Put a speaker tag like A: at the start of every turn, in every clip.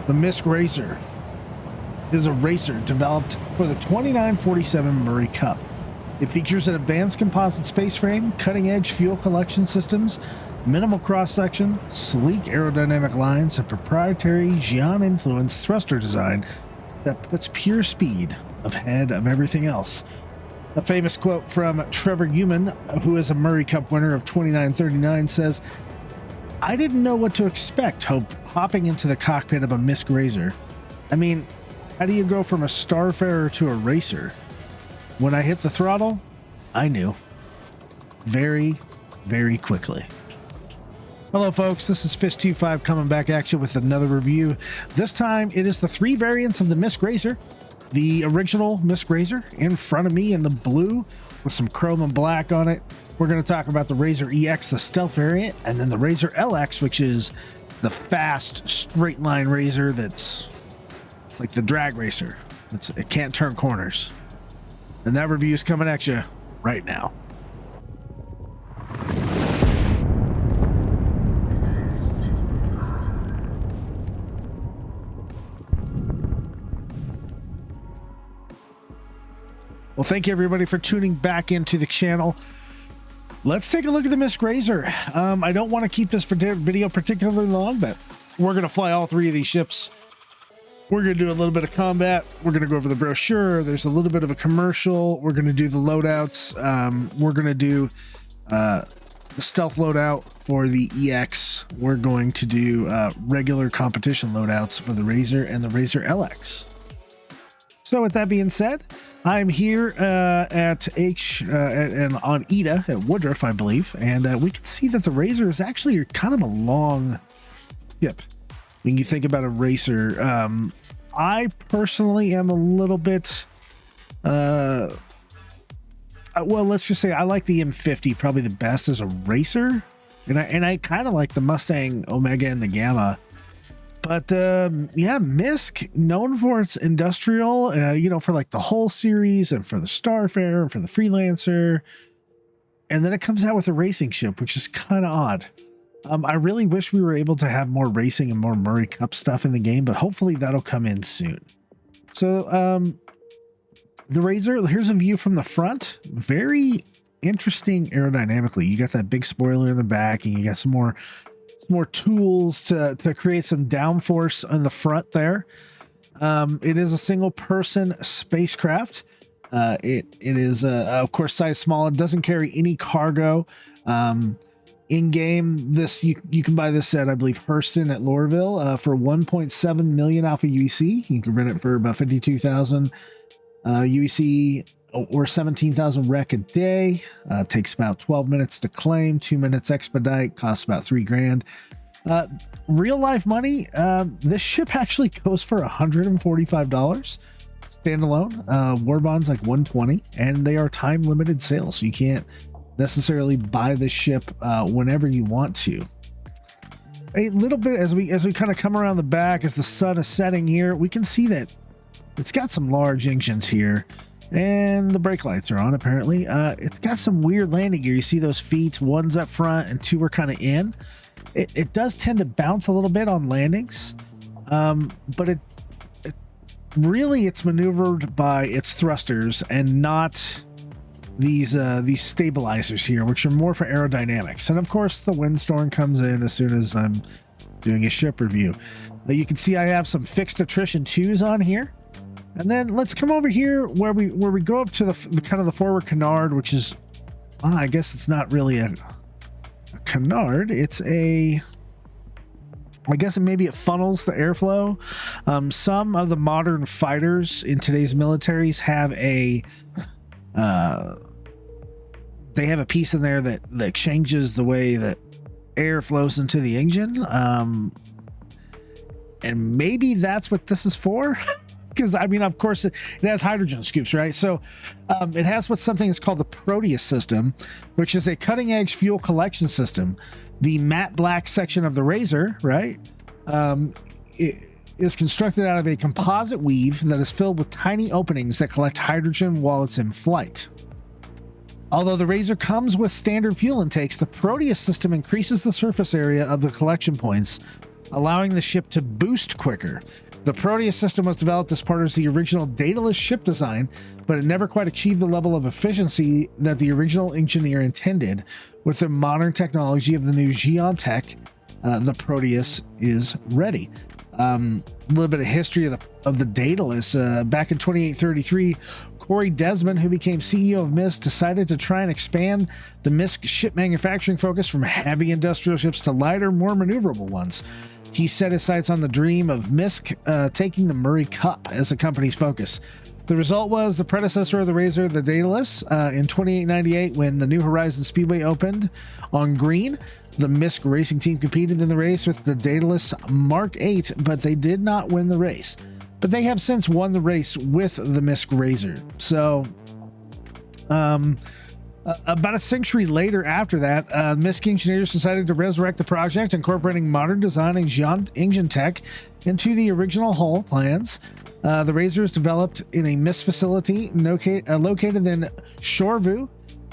A: The MISC Razor is a racer developed for the 2947 Murray Cup. It features an advanced composite space frame, cutting-edge fuel collection systems, minimal cross-section, sleek aerodynamic lines, and proprietary Xi'an-influenced thruster design that puts pure speed ahead of everything else. A famous quote from Trevor Human, who is a Murray Cup winner of 2939, says, "I didn't know what to expect hopping into the cockpit of a MISC Razor. I mean, how do you go from a starfarer to a racer? When I hit the throttle, I knew. Very, very quickly." Hello folks, this is Fist-25 coming back at you with another review. This time it is the 3 variants of the MISC Razor. The original MISC Razor in front of me in the blue with some chrome and black on it. We're going to talk about the Razor EX, the stealth variant, and then the Razor LX, which is the fast straight line razor that's like the drag racer. It can't turn corners. And that review is coming at you right now. Well, thank you everybody for tuning back into the channel. Let's take a look at the MISC Razor. I don't want to keep this video particularly long, but we're going to fly all 3 of these ships. We're going to do a little bit of combat. We're going to go over the brochure. There's a little bit of a commercial. We're going to do the loadouts. We're going to do the stealth loadout for the EX. We're going to do regular competition loadouts for the Razor and the Razor LX. So with that being said, I'm here at and on Ida at Woodruff, I believe, and we can see that the Razor is actually kind of a long ship. When you think about a racer, I personally am a little bit, well, let's just say I like the M50 probably the best as a racer, and I kind of like the Mustang Omega and the Gamma. But yeah, MISC, known for its industrial, you know, for like the Hull series and for the Starfarer and for the Freelancer, and then it comes out with a racing ship, which is kind of odd. I really wish we were able to have more racing and more Murray Cup stuff in the game, but hopefully that'll come in soon. So the Razor, here's a view from the front. Very interesting aerodynamically. You got that big spoiler in the back, and you got some more tools to create some downforce on the front there. It is a single person spacecraft. It is of course size small. It doesn't carry any cargo. In game, this you can buy this at, I believe, Hurston at Lorville for 1.7 million alpha UEC. You can rent it for about 52,000 UEC or 17,000 rec a day. Takes about 12 minutes to claim, 2 minutes expedite, costs about $3,000. Real life money, this ship actually goes for $145 standalone. War bonds like 120, and they are time limited sales, so you can't necessarily buy this ship whenever you want to. A little bit as we kind of come around the back, as the sun is setting here, we can see that it's got some large engines here, and the brake lights are on apparently. It's got some weird landing gear. You see those feet, one's up front and 2 are kind of in. It does tend to bounce a little bit on landings, but it really, it's maneuvered by its thrusters and not these stabilizers here, which are more for aerodynamics. And of course the windstorm comes in as soon as I'm doing a ship review. You can see I have some fixed attrition 2s on here. And then let's come over here where we go up to the kind of the forward canard, which is, I guess it's not really a canard. It's a, I guess maybe it funnels the airflow. Some of the modern fighters in today's militaries have a they have a piece in there that changes the way that air flows into the engine. And maybe that's what this is for. Because I mean, of course, it has hydrogen scoops, right? So it has something that's called the Proteus system, which is a cutting-edge fuel collection system. The matte black section of the Razor, right, it is constructed out of a composite weave that is filled with tiny openings that collect hydrogen while it's in flight. Although the Razor comes with standard fuel intakes, the Proteus system increases the surface area of the collection points, allowing the ship to boost quicker. The Proteus system was developed as part of the original dataless ship design, but it never quite achieved the level of efficiency that the original engineer intended. With the modern technology of the new Xeon tech, the Proteus is ready. A little bit of history of the dataless. Back in 2833, Corey Desmond, who became CEO of MISC, decided to try and expand the MISC ship manufacturing focus from heavy industrial ships to lighter, more maneuverable ones. He set his sights on the dream of MISC taking the Murray Cup as the company's focus. The result was the predecessor of the Razor, the Daedalus. In 2898, when the New Horizons Speedway opened on green, the MISC racing team competed in the race with the Daedalus Mark 8, but they did not win the race. But they have since won the race with the MISC Razor. So, about a century later after that, MISC engineers decided to resurrect the project, incorporating modern design and Xeon engine tech into the original hull plans. The Razor is developed in a MISC facility located in Shoreview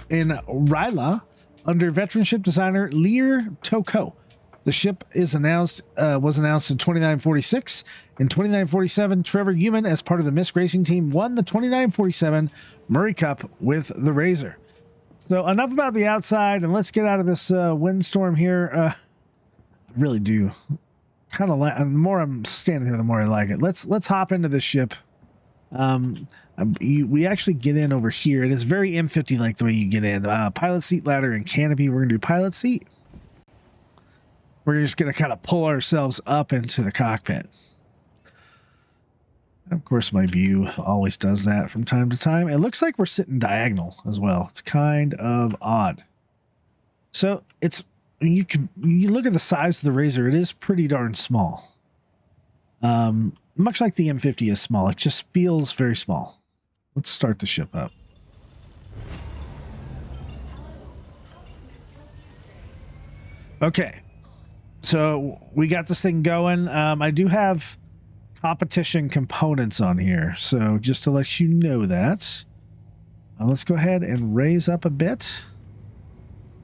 A: in Ryla under veteran ship designer Lear Toko. The ship was announced in 2946. In 2947, Trevor Human, as part of the MISC racing team, won the 2947 Murray Cup with the Razor. So enough about the outside, and let's get out of this windstorm here. I really do kind of like. The more I'm standing here, the more I like it. Let's hop into this ship. We actually get in over here. It is very M50 like the way you get in. Pilot seat, ladder, and canopy. We're gonna do pilot seat. We're just gonna kind of pull ourselves up into the cockpit. Of course, my view always does that from time to time. It looks like we're sitting diagonal as well. It's kind of odd. So you look at the size of the Razor. It is pretty darn small. Much like the M50 is small. It just feels very small. Let's start the ship up. Okay. So we got this thing going. I do have competition components on here, so just to let you know that. Let's go ahead and raise up a bit,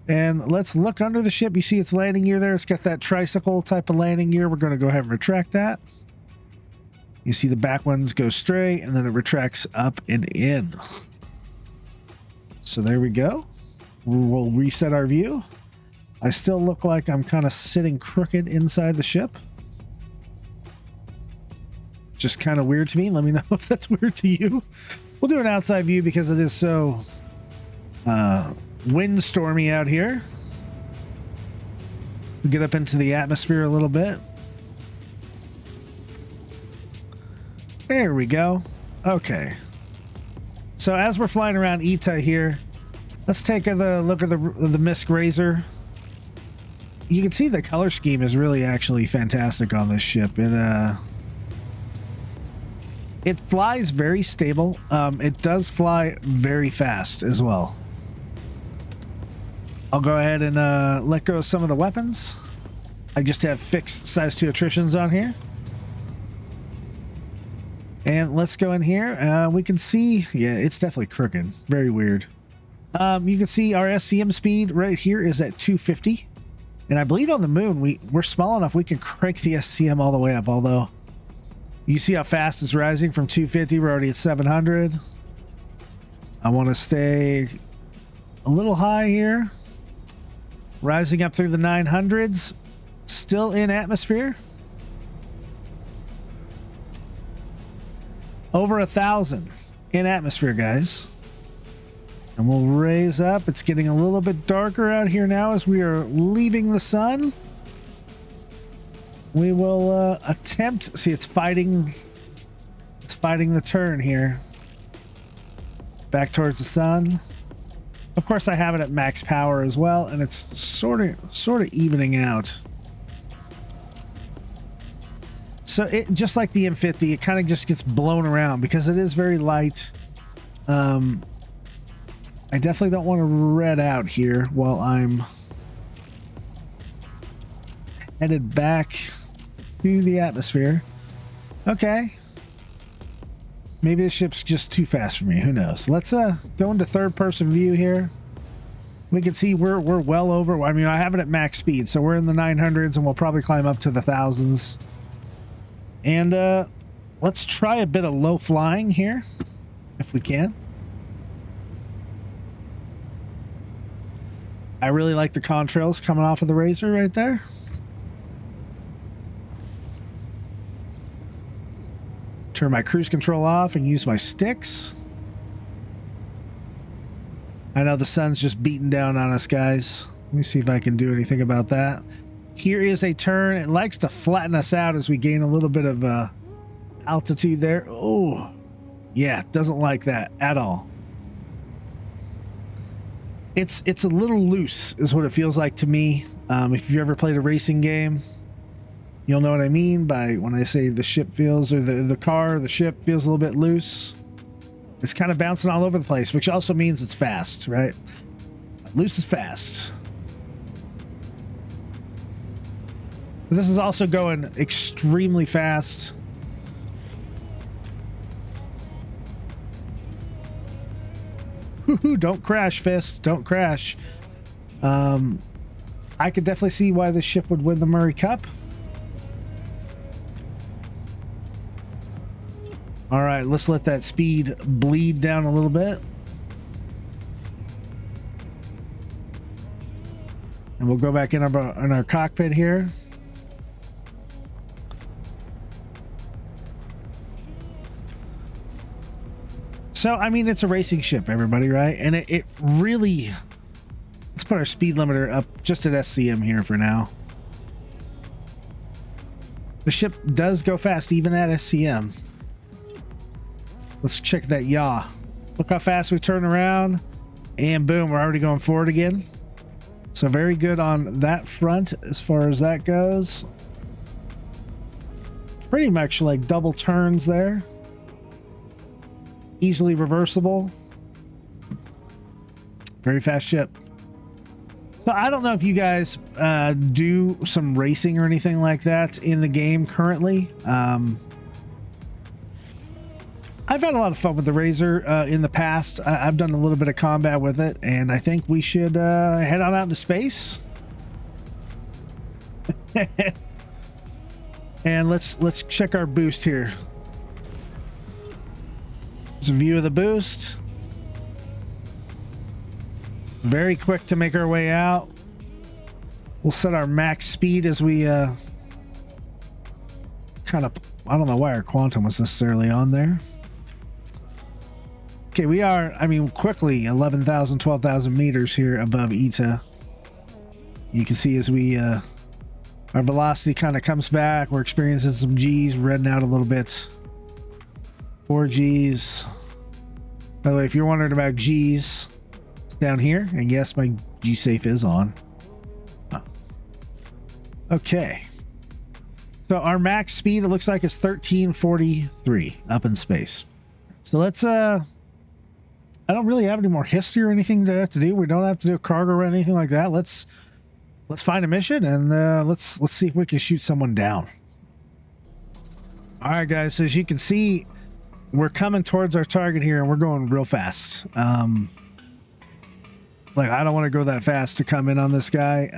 A: and let's look under the ship. You see its landing gear there. It's got that tricycle type of landing gear. We're going to go ahead and retract that. You see the back ones go straight, and then it retracts up and in. So there we go. We'll reset our view. I still look like I'm kind of sitting crooked inside the ship. Just kind of weird to me. Let me know if that's weird to you. We'll do an outside view because it is so windstormy out here. We'll get up into the atmosphere a little bit. There we go. Okay. So as we're flying around Ita here, let's take a look at the MISC Razor. You can see the color scheme is really actually fantastic on this ship. It flies very stable. It does fly very fast as well. I'll go ahead and let go of some of the weapons. I just have fixed size 2 attritions on here. And let's go in here. We can see, yeah, it's definitely crooked. Very weird. You can see our SCM speed right here is at 250. And I believe on the moon, we're small enough we can crank the SCM all the way up, although you see how fast it's rising from 250. We're already at 700. I want to stay a little high here. Rising up through the 900s. Still in atmosphere. Over 1,000 in atmosphere, guys. And we'll raise up. It's getting a little bit darker out here now as we are leaving the sun. We will attempt. See, it's fighting the turn here. Back towards the sun. Of course, I have it at max power as well, and it's sort of evening out. So it, just like the M50, it kind of just gets blown around because it is very light. I definitely don't want to red out here while I'm headed back to the atmosphere. Okay. Maybe the ship's just too fast for me. Who knows? Let's go into third person view here. We can see we're well over. I mean, I have it at max speed, so we're in the 900s, and we'll probably climb up to the thousands. And let's try a bit of low flying here, if we can. I really like the contrails coming off of the Razor right there. Turn my cruise control off and use my sticks. I know the sun's just beating down on us, guys. Let me see if I can do anything about that. Here is a turn. It likes to flatten us out as we gain a little bit of altitude there. Oh, yeah, doesn't like that at all. It's a little loose is what it feels like to me. If you've ever played a racing game, you'll know what I mean by when I say the ship feels, or the car, or the ship feels a little bit loose. It's kind of bouncing all over the place, which also means it's fast, right? Loose is fast. But this is also going extremely fast. Woohoo, don't crash, Fist. Don't crash. I could definitely see why this ship would win the Murray Cup. All right, let's let that speed bleed down a little bit. And we'll go back in our cockpit here. So, I mean, it's a racing ship, everybody, right? And it really... Let's put our speed limiter up just at SCM here for now. The ship does go fast, even at SCM. Let's check that yaw. Look how fast we turn around. And boom, we're already going forward again. So very good on that front as far as that goes. Pretty much like double turns there. Easily reversible. Very fast ship. So I don't know if you guys do some racing or anything like that in the game currently. I've had a lot of fun with the Razor in the past. I've done a little bit of combat with it, and I think we should head on out into space. And let's check our boost here. There's a view of the boost. Very quick to make our way out. We'll set our max speed as we kind of... I don't know why our quantum was necessarily on there. Okay, we are, I mean, quickly 11,000, 12,000 meters here above ETA. You can see as we, our velocity kind of comes back. We're experiencing some G's, reddening out a little bit. 4 G's. By the way, if you're wondering about G's, it's down here. And yes, my G safe is on. Oh. Okay. So our max speed, it looks like it's 1343 up in space. So let's, I don't really have any more history or anything to have to do. We don't have to do a cargo or anything like that. Let's find a mission and let's see if we can shoot someone down. All right, guys. So as you can see, we're coming towards our target here, and we're going real fast. Like I don't want to go that fast to come in on this guy.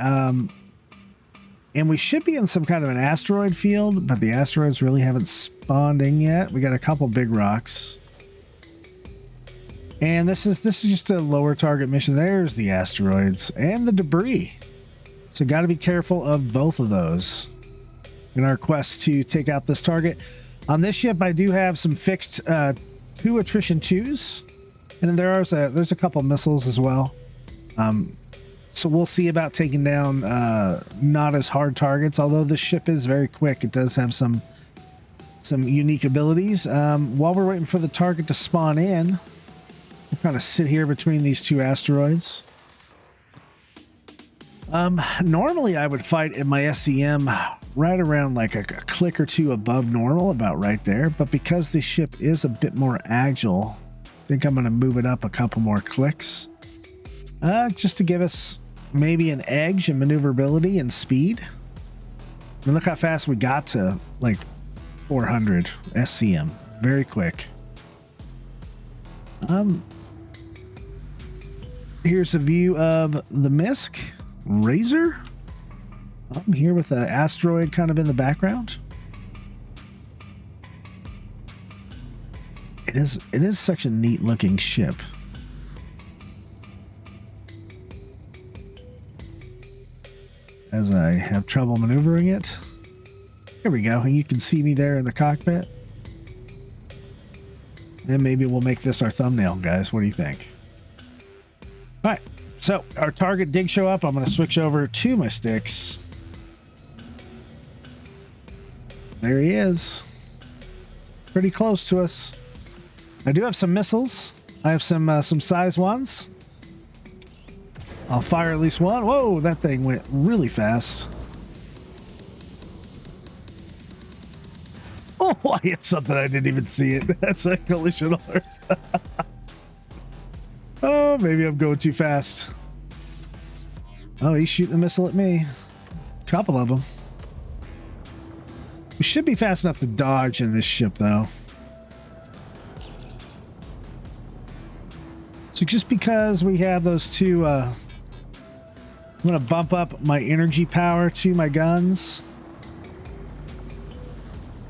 A: And we should be in some kind of an asteroid field, but the asteroids really haven't spawned in yet. We got a couple big rocks. And this is just a lower target mission. There's the asteroids and the debris. So got to be careful of both of those in our quest to take out this target. On this ship, I do have some fixed 2 attrition 2s, and there's a couple missiles as well. So we'll see about taking down not as hard targets. Although this ship is very quick, it does have some unique abilities. While we're waiting for the target to spawn in, we'll kind of sit here between these 2 asteroids. Normally I would fight in my SCM right around like a click or 2 above normal, about right there. But because this ship is a bit more agile, I think I'm going to move it up a couple more clicks. Just to give us maybe an edge in maneuverability and speed. And look how fast we got to like 400 SCM. Very quick. Here's a view of the MISC Razor. I'm here with an asteroid kind of in the background. It is such a neat looking ship. As I have trouble maneuvering it. Here we go. You can see me there in the cockpit. And maybe we'll make this our thumbnail, guys. What do you think? All right. So our target did show up. I'm going to switch over to my sticks. There he is. Pretty close to us. I do have some missiles. I have some size ones. I'll fire at least one. Whoa, that thing went really fast. Oh, I hit something. I didn't even see it. That's a collision alert. Oh, maybe I'm going too fast. Oh, he's shooting a missile at me. A couple of them. We should be fast enough to dodge in this ship, though. So just because we have those two, I'm going to bump up my energy power to my guns.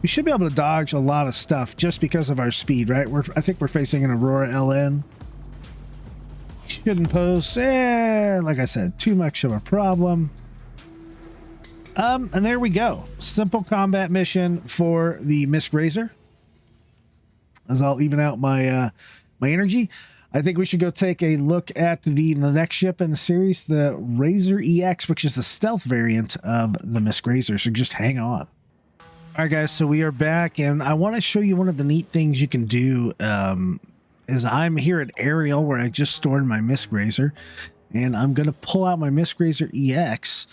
A: We should be able to dodge a lot of stuff just because of our speed, right? I think we're facing an Aurora LN. Shouldn't pose, like I said, too much of a problem. And there we go. Simple combat mission for the MISC Razor. As I'll even out my my energy. I think we should go take a look at the next ship in the series, the Razor EX, which is the stealth variant of the MISC Razor. So just hang on. All right, guys, so we are back, and I want to show you one of the neat things you can do. Is I'm here at Aerial, where I just stored my MISC Razor, and I'm going to pull out my MISC Razor EX.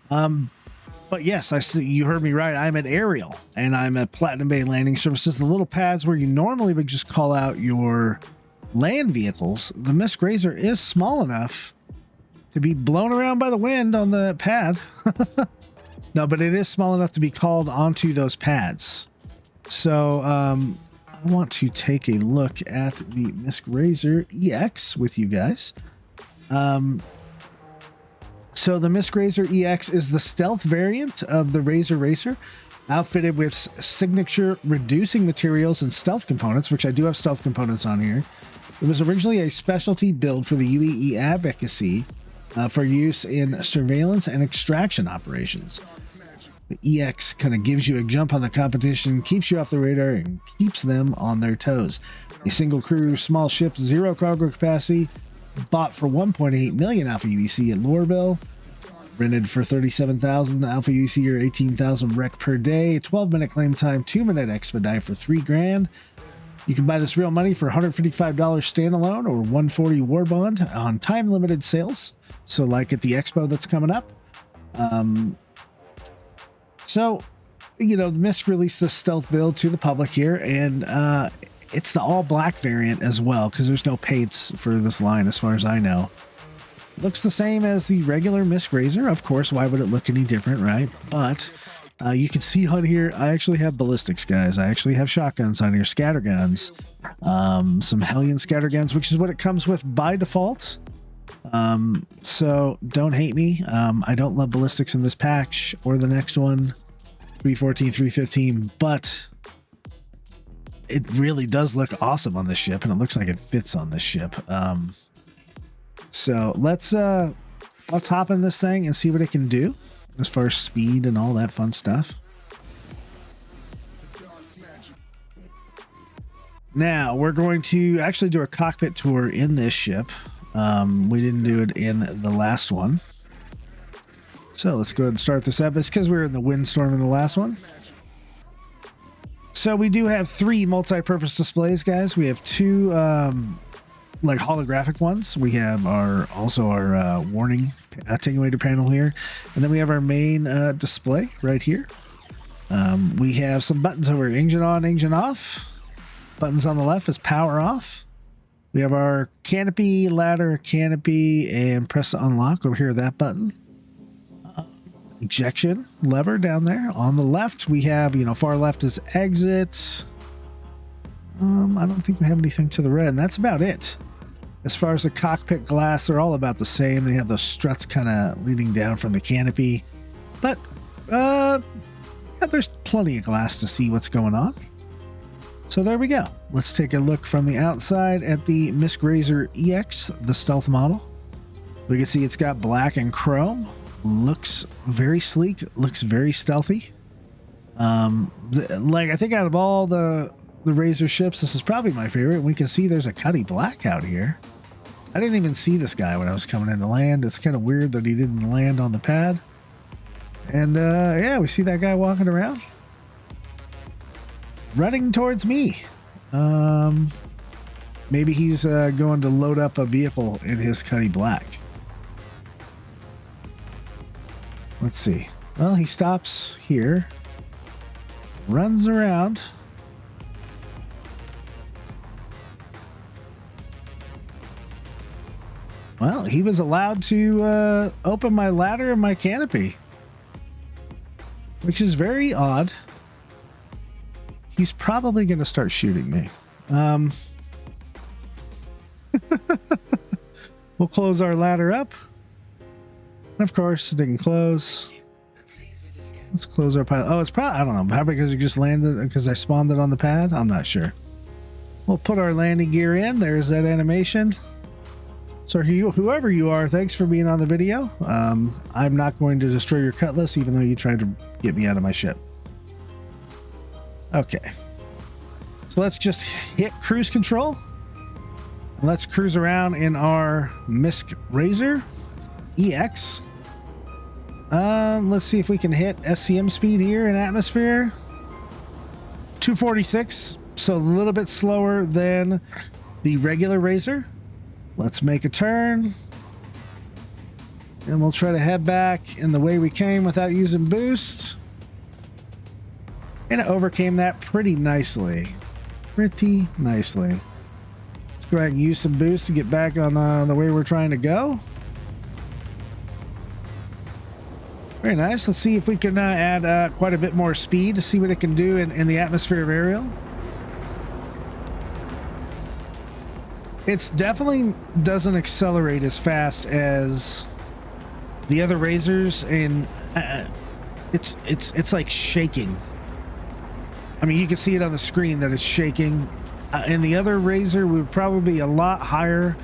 A: But yes, I see you heard me right. I'm at Aerial, and I'm at Platinum Bay Landing Services, the little pads where you normally would just call out your land vehicles. The MISC Razor is small enough to be blown around by the wind on the pad. No, but it is small enough to be called onto those pads. So I want to take a look at the MISC Razor EX with you guys. So the MISC Razor EX is the stealth variant of the Razor Racer, outfitted with signature reducing materials and stealth components, which I do have stealth components on here. It was originally a specialty build for the UAE advocacy for use in surveillance and extraction operations. The EX kind of gives you a jump on the competition, keeps you off the radar, and keeps them on their toes. A single crew, small ship, zero cargo capacity, bought for 1.8 million Alpha UEC at Lorville, rented for 37,000 Alpha UEC or 18,000 rec per day, 12-minute claim time, 2-minute expedite for $3,000. You can buy this real money for $155 standalone or $140 war bond on time-limited sales. So like at the expo that's coming up. So, you know, the MISC released this stealth build to the public here, and it's the all-black variant as well, because there's no paints for this line as far as I know. Looks the same as the regular MISC Razor. Of course, why would it look any different, right? But you can see on here, I actually have ballistics, guys. I actually have shotguns on here, scatter guns, some Hellion scatter guns, which is what it comes with by default. So don't hate me. I don't love ballistics in this patch or the next one, 314, 315, but it really does look awesome on this ship, and it looks like it fits on this ship. So let's hop in this thing and see what it can do as far as speed and all that fun stuff. Now we're going to actually do a cockpit tour in this ship. We didn't do it in the last one. So let's go ahead and start this up. It's because we were in the windstorm in the last one. So we do have 3 multi-purpose displays, guys. We have 2 like holographic ones. We have our warning attenuator panel here, and then we have our main display right here. We have some buttons over engine on, engine off. Buttons on the left is power off. We have our canopy, ladder, canopy, and press to unlock over here, that button. Ejection lever down there. On the left, we have, far left is exit. I don't think we have anything to the right, and that's about it. As far as the cockpit glass, they're all about the same. They have those struts kind of leading down from the canopy. But, yeah, there's plenty of glass to see what's going on. So there we go. Let's take a look from the outside at the MISC Razor EX, the stealth model. We can see it's got black and chrome. Looks very sleek. Looks very stealthy. Like, I think out of all the Razor ships, this is probably my favorite. We can see there's a Cuddy Black out here. I didn't even see this guy when I was coming into land. It's kind of weird that he didn't land on the pad. And yeah, we see that guy walking around, running towards me. Maybe he's going to load up a vehicle in his Cuddy Black. Let's see. Well, he stops here, runs around. Well, he was allowed to open my ladder and my canopy, which is very odd. He's probably going to start shooting me. We'll close our ladder up. And of course, it didn't close. Let's close our pilot. Oh, it's probably, I don't know. Probably because it just landed, because I spawned it on the pad. I'm not sure. We'll put our landing gear in. There's that animation. So whoever you are, thanks for being on the video. I'm not going to destroy your Cutlass, even though you tried to get me out of my ship. Okay. So let's just hit cruise control. Let's cruise around in our MISC Razor EX. Let's see if we can hit SCM speed here in atmosphere. 246, so a little bit slower than the regular Razor. Let's make a turn. And we'll try to head back in the way we came without using boost. And it overcame that pretty nicely. Pretty nicely. Let's go ahead and use some boost to get back on the way we're trying to go. Very nice. Let's see if we can add quite a bit more speed to see what it can do in the atmosphere of aerial. It definitely doesn't accelerate as fast as the other Razors, and it's like shaking. I mean, you can see it on the screen that it's shaking. In the other Razor, we would probably be a lot higher,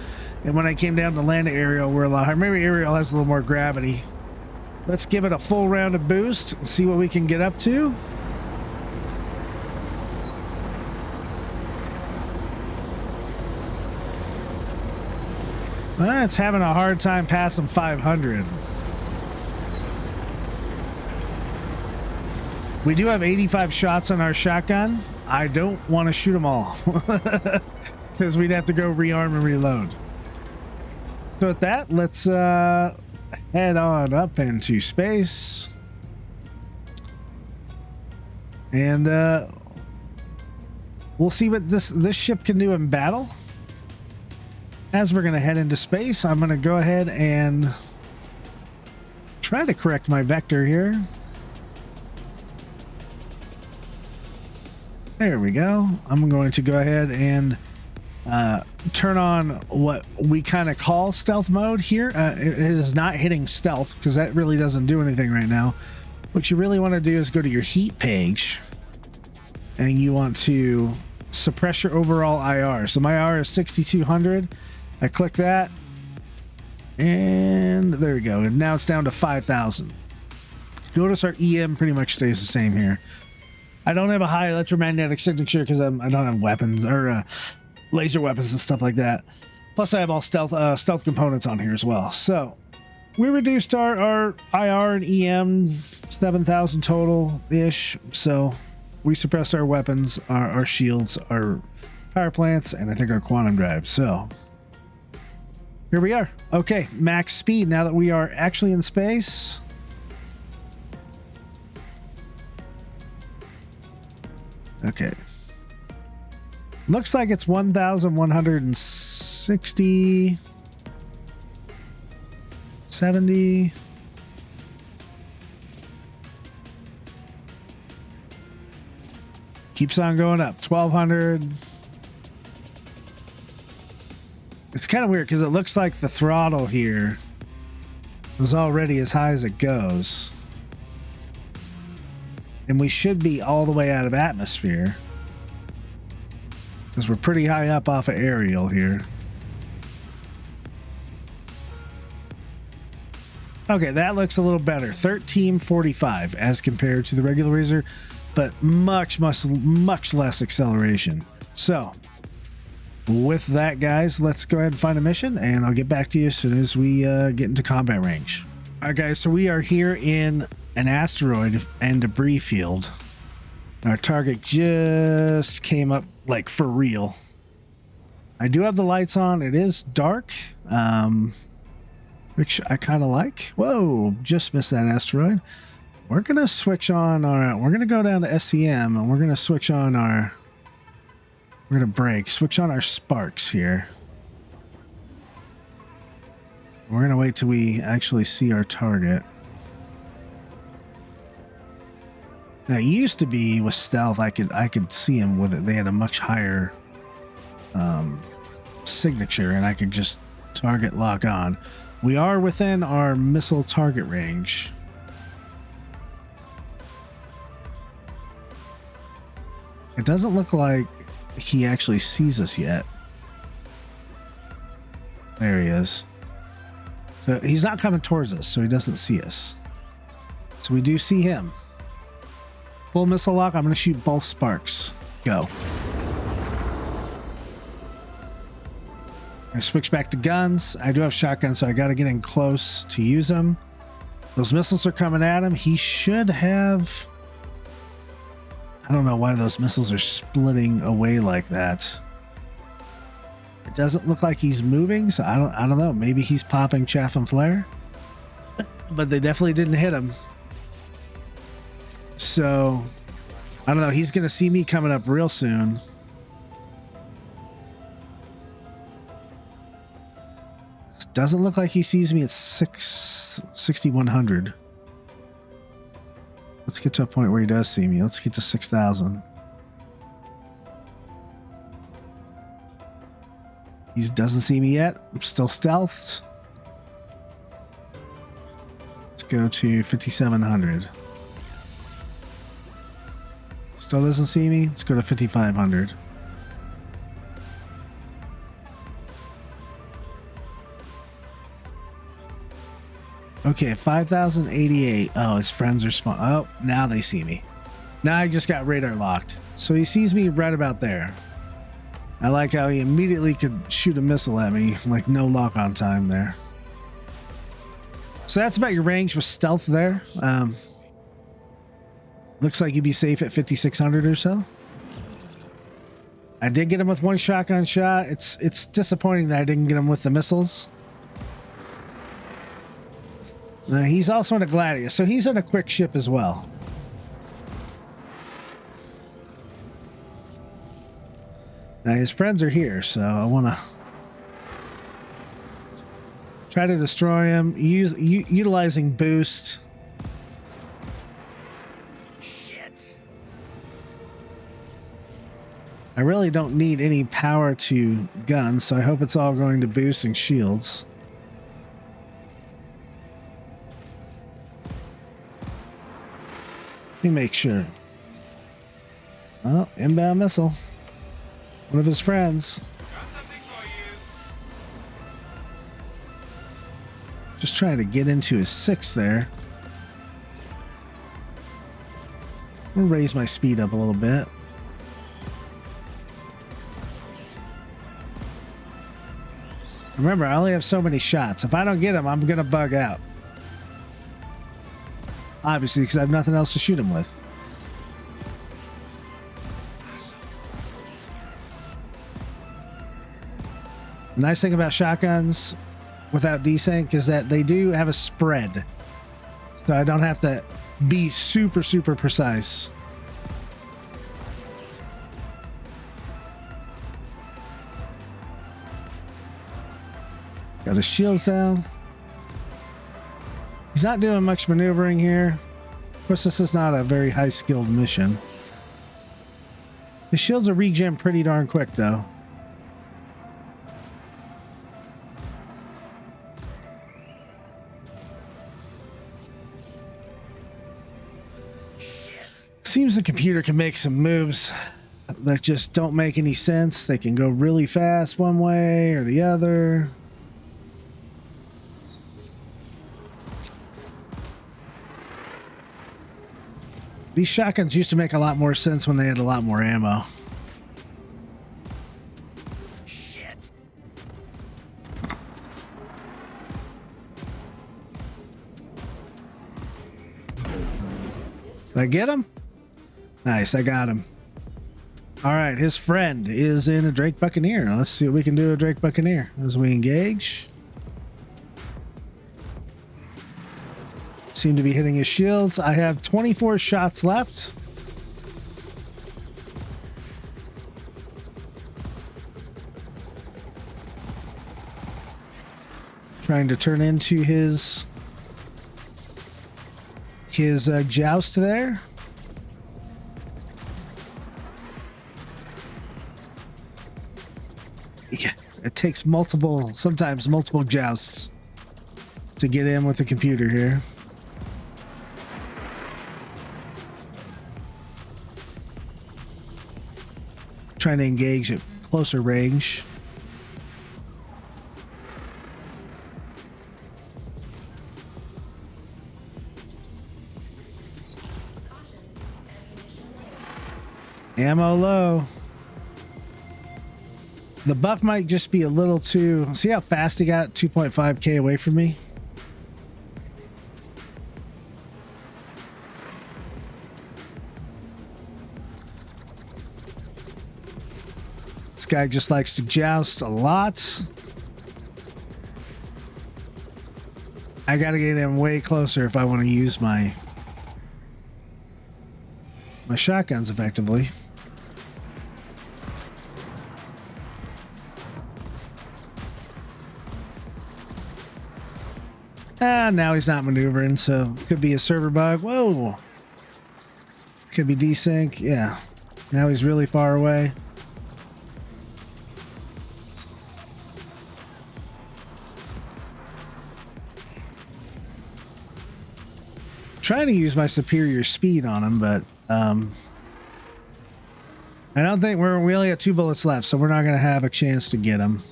A: and when I came down to land aerial, we're a lot higher. Maybe aerial has a little more gravity. Let's give it a full round of boost and see what we can get up to. It's having a hard time passing 500. We do have 85 shots on our shotgun. I don't want to shoot them all because we'd have to go rearm and reload. So with that, let's head on up into space. And we'll see what this ship can do in battle. As we're going to head into space, I'm going to go ahead and try to correct my vector here. There we go. I'm going to go ahead and turn on what we kind of call stealth mode here. It is not hitting stealth because that really doesn't do anything right now. What you really want to do is go to your heat page and you want to suppress your overall IR. So my IR is 6200. I click that and there we go. And now it's down to 5,000. Notice our EM pretty much stays the same here. I don't have a high electromagnetic signature because I don't have weapons or laser weapons and stuff like that. Plus I have all stealth components on here as well. So we reduced our IR and EM 7,000 total ish. So we suppressed our weapons, our shields, our power plants, and I think our quantum drive. So here we are. Okay, max speed now that we are actually in space. Okay. Looks like it's 1,160, 70. Keeps on going up. 1,200. It's kind of weird because it looks like the throttle here is already as high as it goes. And we should be all the way out of atmosphere, because we're pretty high up off of aerial here. Okay, that looks a little better. 1345 as compared to the regular Razor, but much less acceleration. So with that, guys, let's go ahead and find a mission, and I'll get back to you as soon as we get into combat range. All right, guys, so we are here in an asteroid and debris field. Our target just came up, like, for real. I do have the lights on. It is dark, which I kind of like. Whoa, just missed that asteroid. We're going to switch on our... We're going to go down to SCM, and we're going to switch on our... We're going to brake. Switch on our sparks here. We're going to wait till we actually see our target. Now, it used to be with stealth, I could see him with it. They had a much higher signature, and I could just target lock on. We are within our missile target range. It doesn't look like he actually sees us yet. There he is. So he's not coming towards us, so he doesn't see us. So we do see him. Full missile lock. I'm going to shoot both sparks. Go. I'm going to switch back to guns. I do have shotguns, so I got to get in close to use them. Those missiles are coming at him. He should have... I don't know why those missiles are splitting away like that. It doesn't look like he's moving, so I don't know. Maybe he's popping chaff and flare. But they definitely didn't hit him. So, I don't know. He's going to see me coming up real soon. Doesn't look like he sees me at 6,100. Let's get to a point where he does see me. Let's get to 6,000. He doesn't see me yet. I'm still stealthed. Let's go to 5,700. Still doesn't see me. Let's go to 5,500. Okay, 5,088. Oh, his friends are spawn. Oh, now they see me. Now I just got radar locked. So he sees me right about there. I like how he immediately could shoot a missile at me, like no lock on time there. So that's about your range with stealth there. Looks like you'd be safe at 5,600 or so. I did get him with one shotgun shot. It's disappointing that I didn't get him with the missiles. He's also in a Gladius, so he's in a quick ship as well. Now his friends are here, so I want to try to destroy him, utilizing boost. Shit. I really don't need any power to guns, so I hope it's all going to boost and shields. Let me make sure. Oh, inbound missile. One of his friends. Just trying to get into his 6 there. I'm gonna raise my speed up a little bit. Remember, I only have so many shots. If I don't get him, I'm gonna bug out. Obviously, because I have nothing else to shoot him with. The nice thing about shotguns without desync is that they do have a spread. So I don't have to be super precise. Got his shields down. He's not doing much maneuvering here. Of course, this is not a very high-skilled mission. The shields are regen pretty darn quick, though. computer can make some moves that just don't make any sense. They can go really fast one way or the other. These shotguns used to make a lot more sense when they had a lot more ammo.
B: Shit.
A: Did I get him? Nice, I got him. All right, his friend is in a Drake Buccaneer. Now let's see what we can do with Drake Buccaneer as we engage. Seem to be hitting his shields. I have 24 shots left. Trying to turn into his joust there. Yeah, it takes sometimes multiple jousts to get in with the computer here. Trying to engage at closer range. Ammo low. The buff might just be a little too... See how fast he got 2.5k away from me? This guy just likes to joust a lot. I gotta get him way closer if I want to use my shotguns effectively. Now he's not maneuvering, so could be a server bug. Whoa. Could be desync. Yeah. Now he's really far away. Trying to use my superior speed on him, but I don't think we only got 2 bullets left, so we're not going to have a chance to get him.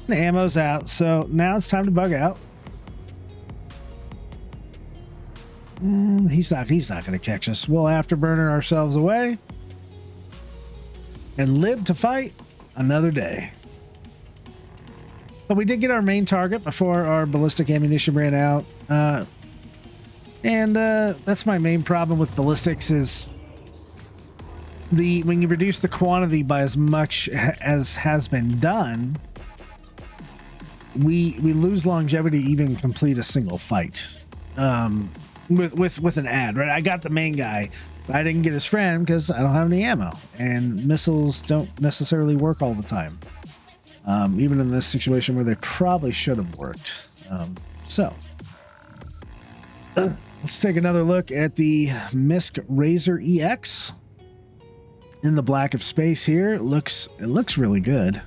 A: The ammo's out, so now it's time to bug out. And he's not going to catch us. We'll afterburner ourselves away and live to fight another day. But we did get our main target before our ballistic ammunition ran out. And that's my main problem with ballistics is when you reduce the quantity by as much as has been done, we lose longevity to even complete a single fight. With an ad, right? I got the main guy, but I didn't get his friend because I don't have any ammo, and missiles don't necessarily work all the time. Even in this situation where they probably should have worked. Let's take another look at the MISC Razor EX in the black of space here. It looks really good.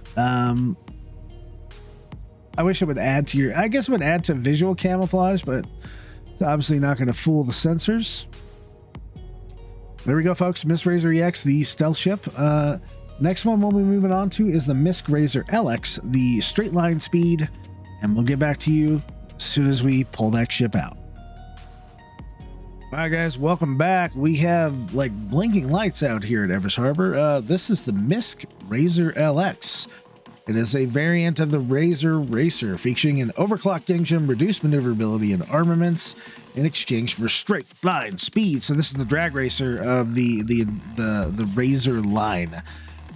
A: I wish it would add to I guess it would add to visual camouflage, but it's obviously not going to fool the sensors. There we go, folks. MISC Razor EX, the stealth ship. Next one we'll be moving on to is the MISC Razor LX, the straight line speed, and we'll get back to you as soon as we pull that ship out. All right, guys, welcome back. We have like blinking lights out here at Everest Harbor. This is the MISC Razor LX. It is a variant of the Razor Racer, featuring an overclocked engine, reduced maneuverability, and armaments in exchange for straight line speed. So this is the drag racer of the Razor line,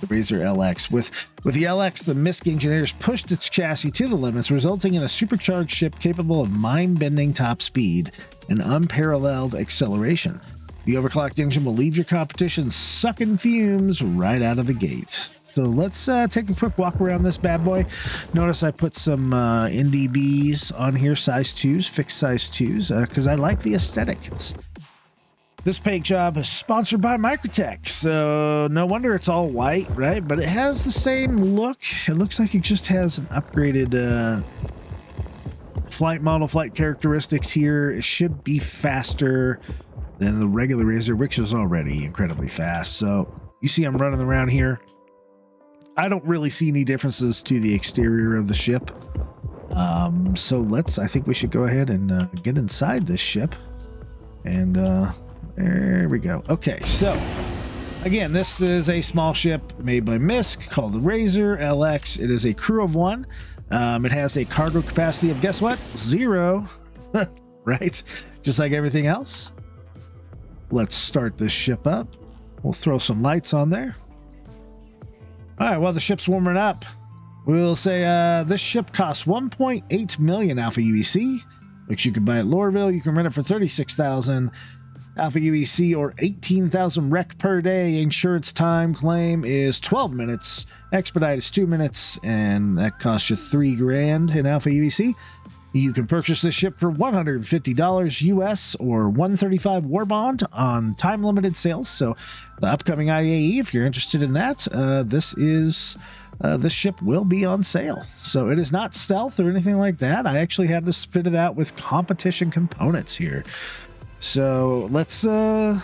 A: the Razor LX. With the LX, the MISC engineers pushed its chassis to the limits, resulting in a supercharged ship capable of mind-bending top speed and unparalleled acceleration. The overclocked engine will leave your competition sucking fumes right out of the gate. So let's take a quick walk around this bad boy. Notice I put some NDBs on here, size 2s, fixed size 2s, because I like the aesthetic. This paint job is sponsored by Microtech, so no wonder it's all white, right? But it has the same look. It looks like it just has an upgraded flight model, flight characteristics here. It should be faster. than the regular Razor, which is already incredibly fast. So you see I'm running around here. I don't really see any differences to the exterior of the ship. So I think we should go ahead and get inside this ship. And there we go. Okay, so again, this is a small ship made by MISC called the Razor LX. It is a crew of 1. It has a cargo capacity of, guess what? 0. Right? Just like everything else. Let's start this ship up. We'll throw some lights on there. All right, while the ship's warming up, we'll say this ship costs 1.8 million Alpha UEC, which you can buy at Lorville. You can rent it for 36,000 Alpha UEC or 18,000 rec per day. Insurance time claim is 12 minutes. Expedite is 2 minutes, and that costs you $3,000 in Alpha UEC. You can purchase this ship for $150 US or 135 war bond on time limited sales. So the upcoming IAE, if you're interested in that, this ship will be on sale. So it is not stealth or anything like that. I actually have this fitted out with competition components here. So let's zoom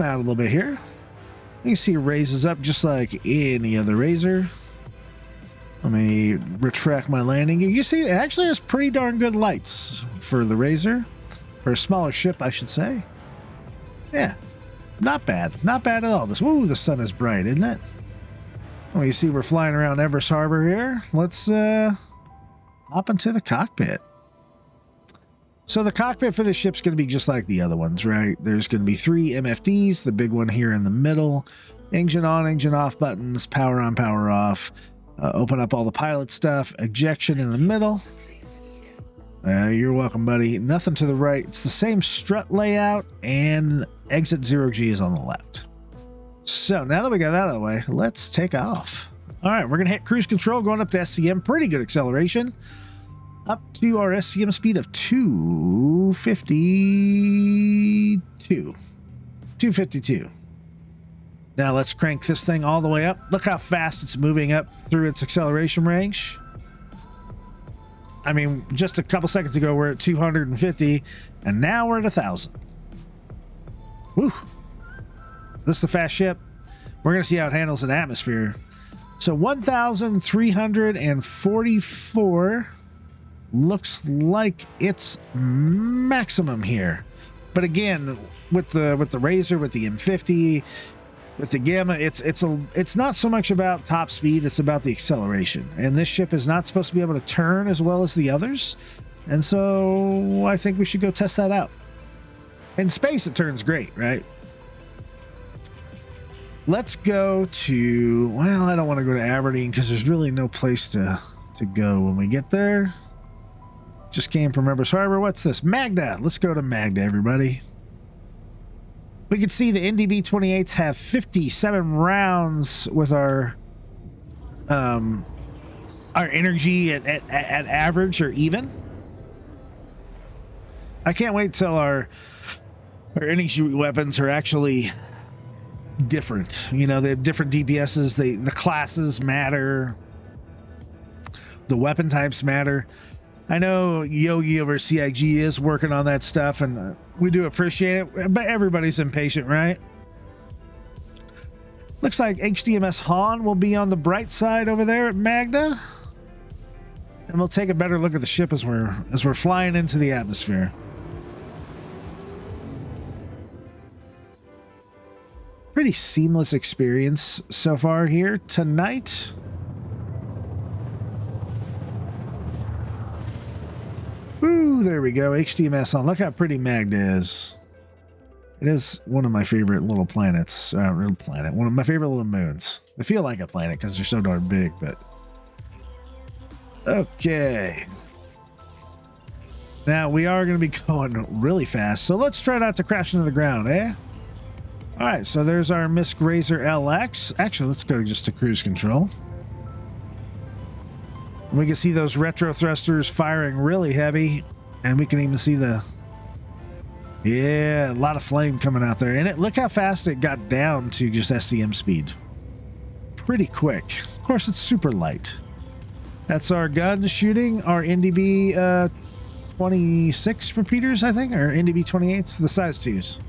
A: out a little bit here. You can see it raises up just like any other Razor. Let me retract my landing gear. You see, it actually has pretty darn good lights for the Razor. For a smaller ship, I should say. Yeah, not bad. Not bad at all. The sun is bright, isn't it? Well, you see we're flying around Everest Harbor here. Let's hop into the cockpit. So the cockpit for this ship's going to be just like the other ones, right? There's going to be 3 MFDs, the big one here in the middle. Engine on, engine off buttons, power on, power off. Open up all the pilot stuff. Ejection in the middle. You're welcome, buddy. Nothing to the right. It's the same strut layout, and exit 0G is on the left. So now that we got that out of the way, let's take off. All right, we're going to hit cruise control, going up to SCM. Pretty good acceleration. Up to our SCM speed of 252. Now let's crank this thing all the way up. Look how fast it's moving up through its acceleration range. I mean, just a couple seconds ago, we're at 250, and now we're at 1,000. Woo. This is a fast ship. We're going to see how it handles an atmosphere. So 1,344 looks like it's maximum here. But again, with the Razor, with the M50, with the Gamma, it's not so much about top speed, it's about the acceleration. And this ship is not supposed to be able to turn as well as the others. And so I think we should go test that out. In space, it turns great, right? Let's go to, well, I don't want to go to Aberdeen because there's really no place to go when we get there. Just came from Everest Harbor. What's this? Magda. Let's go to Magda, everybody. We can see the NDB-28s have 57 rounds with our energy at average or even. I can't wait till our energy weapons are actually different. You know, they have different DPSs. The classes matter. The weapon types matter. I know Yogi over CIG is working on that stuff, and we do appreciate it, but everybody's impatient, right? Looks like HDMS Han will be on the bright side over there at Magda. And we'll take a better look at the ship as we're flying into the atmosphere. Pretty seamless experience so far here tonight. Woo, there we go. HDMS on. Look how pretty Magda is. It is one of my favorite little planets. Real planet. One of my favorite little moons. They feel like a planet because they're so darn big, but... Okay. Now, we are going to be going really fast, so let's try not to crash into the ground, eh? Alright, so there's our MISC Razor LX. Actually, let's go just to cruise control. We can see those retro thrusters firing really heavy, and we can even see a lot of flame coming out there. And look how fast it got down to just SCM speed. Pretty quick. Of course, it's super light. That's our gun shooting our NDB 26 repeaters, I think, or NDB 28s, the size 2s.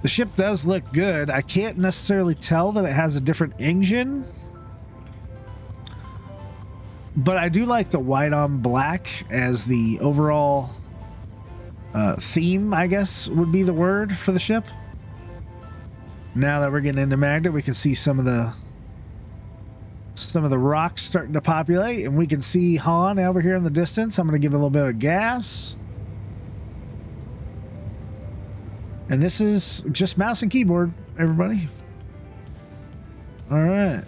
A: The ship does look good. I can't necessarily tell that it has a different engine, but I do like the white on black as the overall theme, I guess would be the word for the ship. Now that we're getting into Magnet, we can see some of the rocks starting to populate, and we can see Han over here in the distance. I'm going to give it a little bit of gas. And this is just mouse and keyboard, everybody. All right.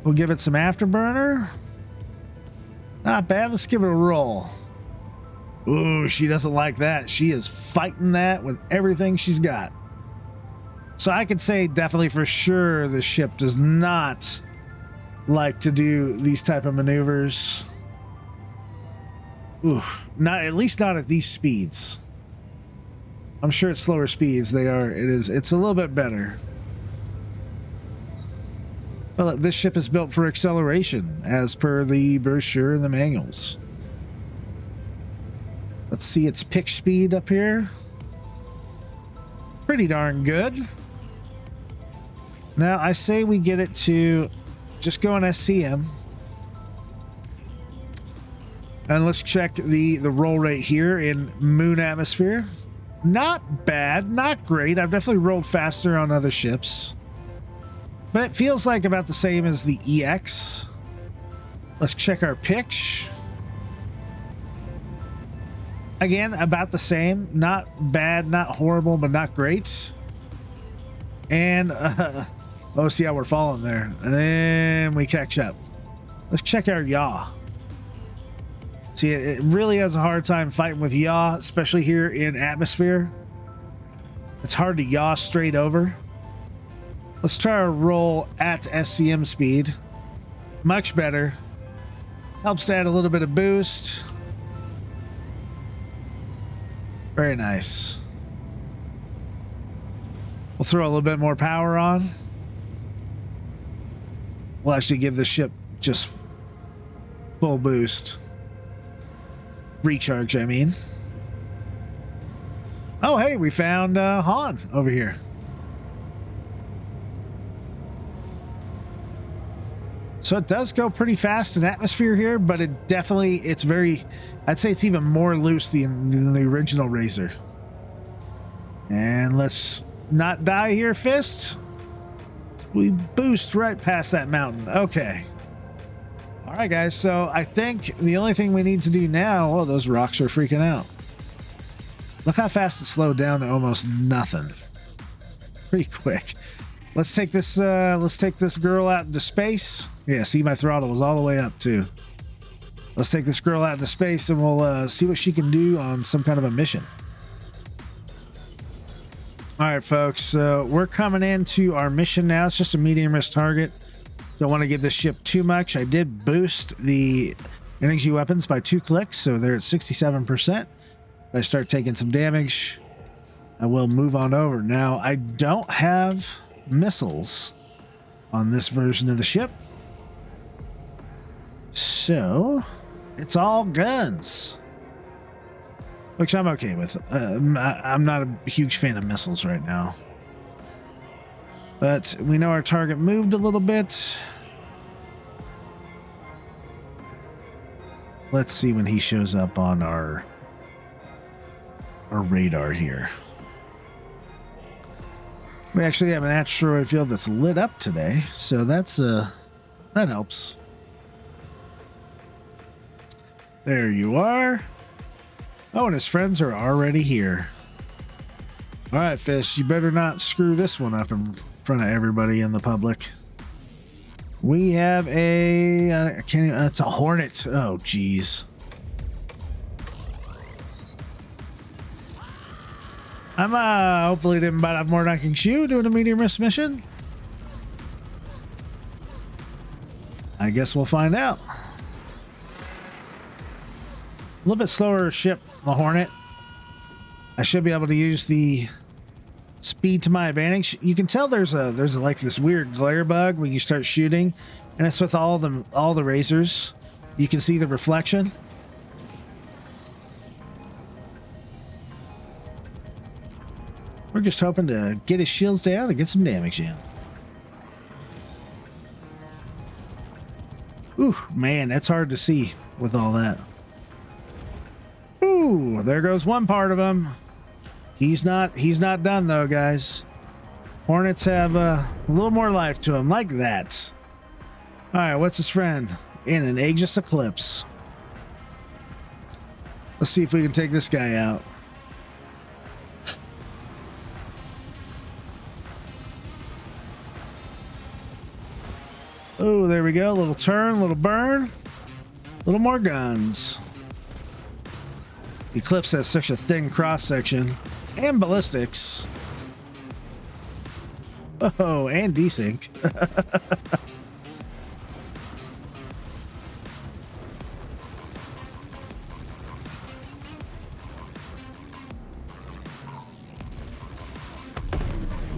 A: We'll give it some afterburner. Not bad. Let's give it a roll. Ooh, she doesn't like that. She is fighting that with everything she's got. So I could say definitely for sure the ship does not like to do these type of maneuvers. Ooh, not at least not at these speeds. I'm sure at slower speeds it's a little bit better. Well, this ship is built for acceleration as per the brochure and the manuals. Let's see its pitch speed up here. Pretty darn good. Now I say we get it to just go on SCM. And let's check the roll rate here in moon atmosphere. Not bad, not great. I've definitely rolled faster on other ships, but it feels like about the same as the EX. Let's check our pitch. Again, about the same. Not bad, not horrible, but not great. And oh, see how we're falling there. And then we catch up. Let's check our yaw. See, it really has a hard time fighting with yaw, especially here in atmosphere. It's hard to yaw straight over. Let's try a roll at SCM speed. Much better. Helps to add a little bit of boost. Very nice. We'll throw a little bit more power on. We'll actually give the ship just full boost. Recharge, I mean. Oh, hey, we found Han over here. So it does go pretty fast in atmosphere here, but it's very, I'd say it's even more loose than the original Razor. And let's not die here, Fist. We boost right past that mountain. Okay. All right, guys. So I think the only thing we need to do now, oh, those rocks are freaking out. Look how fast it slowed down to almost nothing. Pretty quick. Let's take this girl out into space. Yeah, see, my throttle was all the way up too. Let's take this girl out into space and we'll see what she can do on some kind of a mission. All right, folks, so we're coming into our mission now. It's just a medium risk target. Don't want to give this ship too much. I did boost the energy weapons by 2 clicks, so they're at 67%. If I start taking some damage, I will move on over. Now, I don't have missiles on this version of the ship, so it's all guns, which I'm okay with. I'm not a huge fan of missiles right now. But we know our target moved a little bit. Let's see when he shows up on our radar here. We actually have an asteroid field that's lit up today, so that's that helps. There you are. Oh, and his friends are already here. All right, Fish, you better not screw this one up in front of everybody in the public. We have it's a Hornet. Oh, geez. I'm hopefully didn't bite off more than I can chew doing a medium risk mission. I guess we'll find out. A little bit slower ship, the Hornet. I should be able to use the speed to my advantage. You can tell there's like this weird glare bug when you start shooting, and it's with all the Razors. You can see the reflection. We're just hoping to get his shields down and get some damage in. Ooh, man, that's hard to see with all that. Ooh, there goes one part of him. He's not done though, guys. Hornets have a little more life to him, like that. All right, what's his friend? In an Aegis Eclipse. Let's see if we can take this guy out. Oh, there we go. Little turn, little burn, little more guns. Eclipse has such a thin cross section and ballistics. Oh, and desync.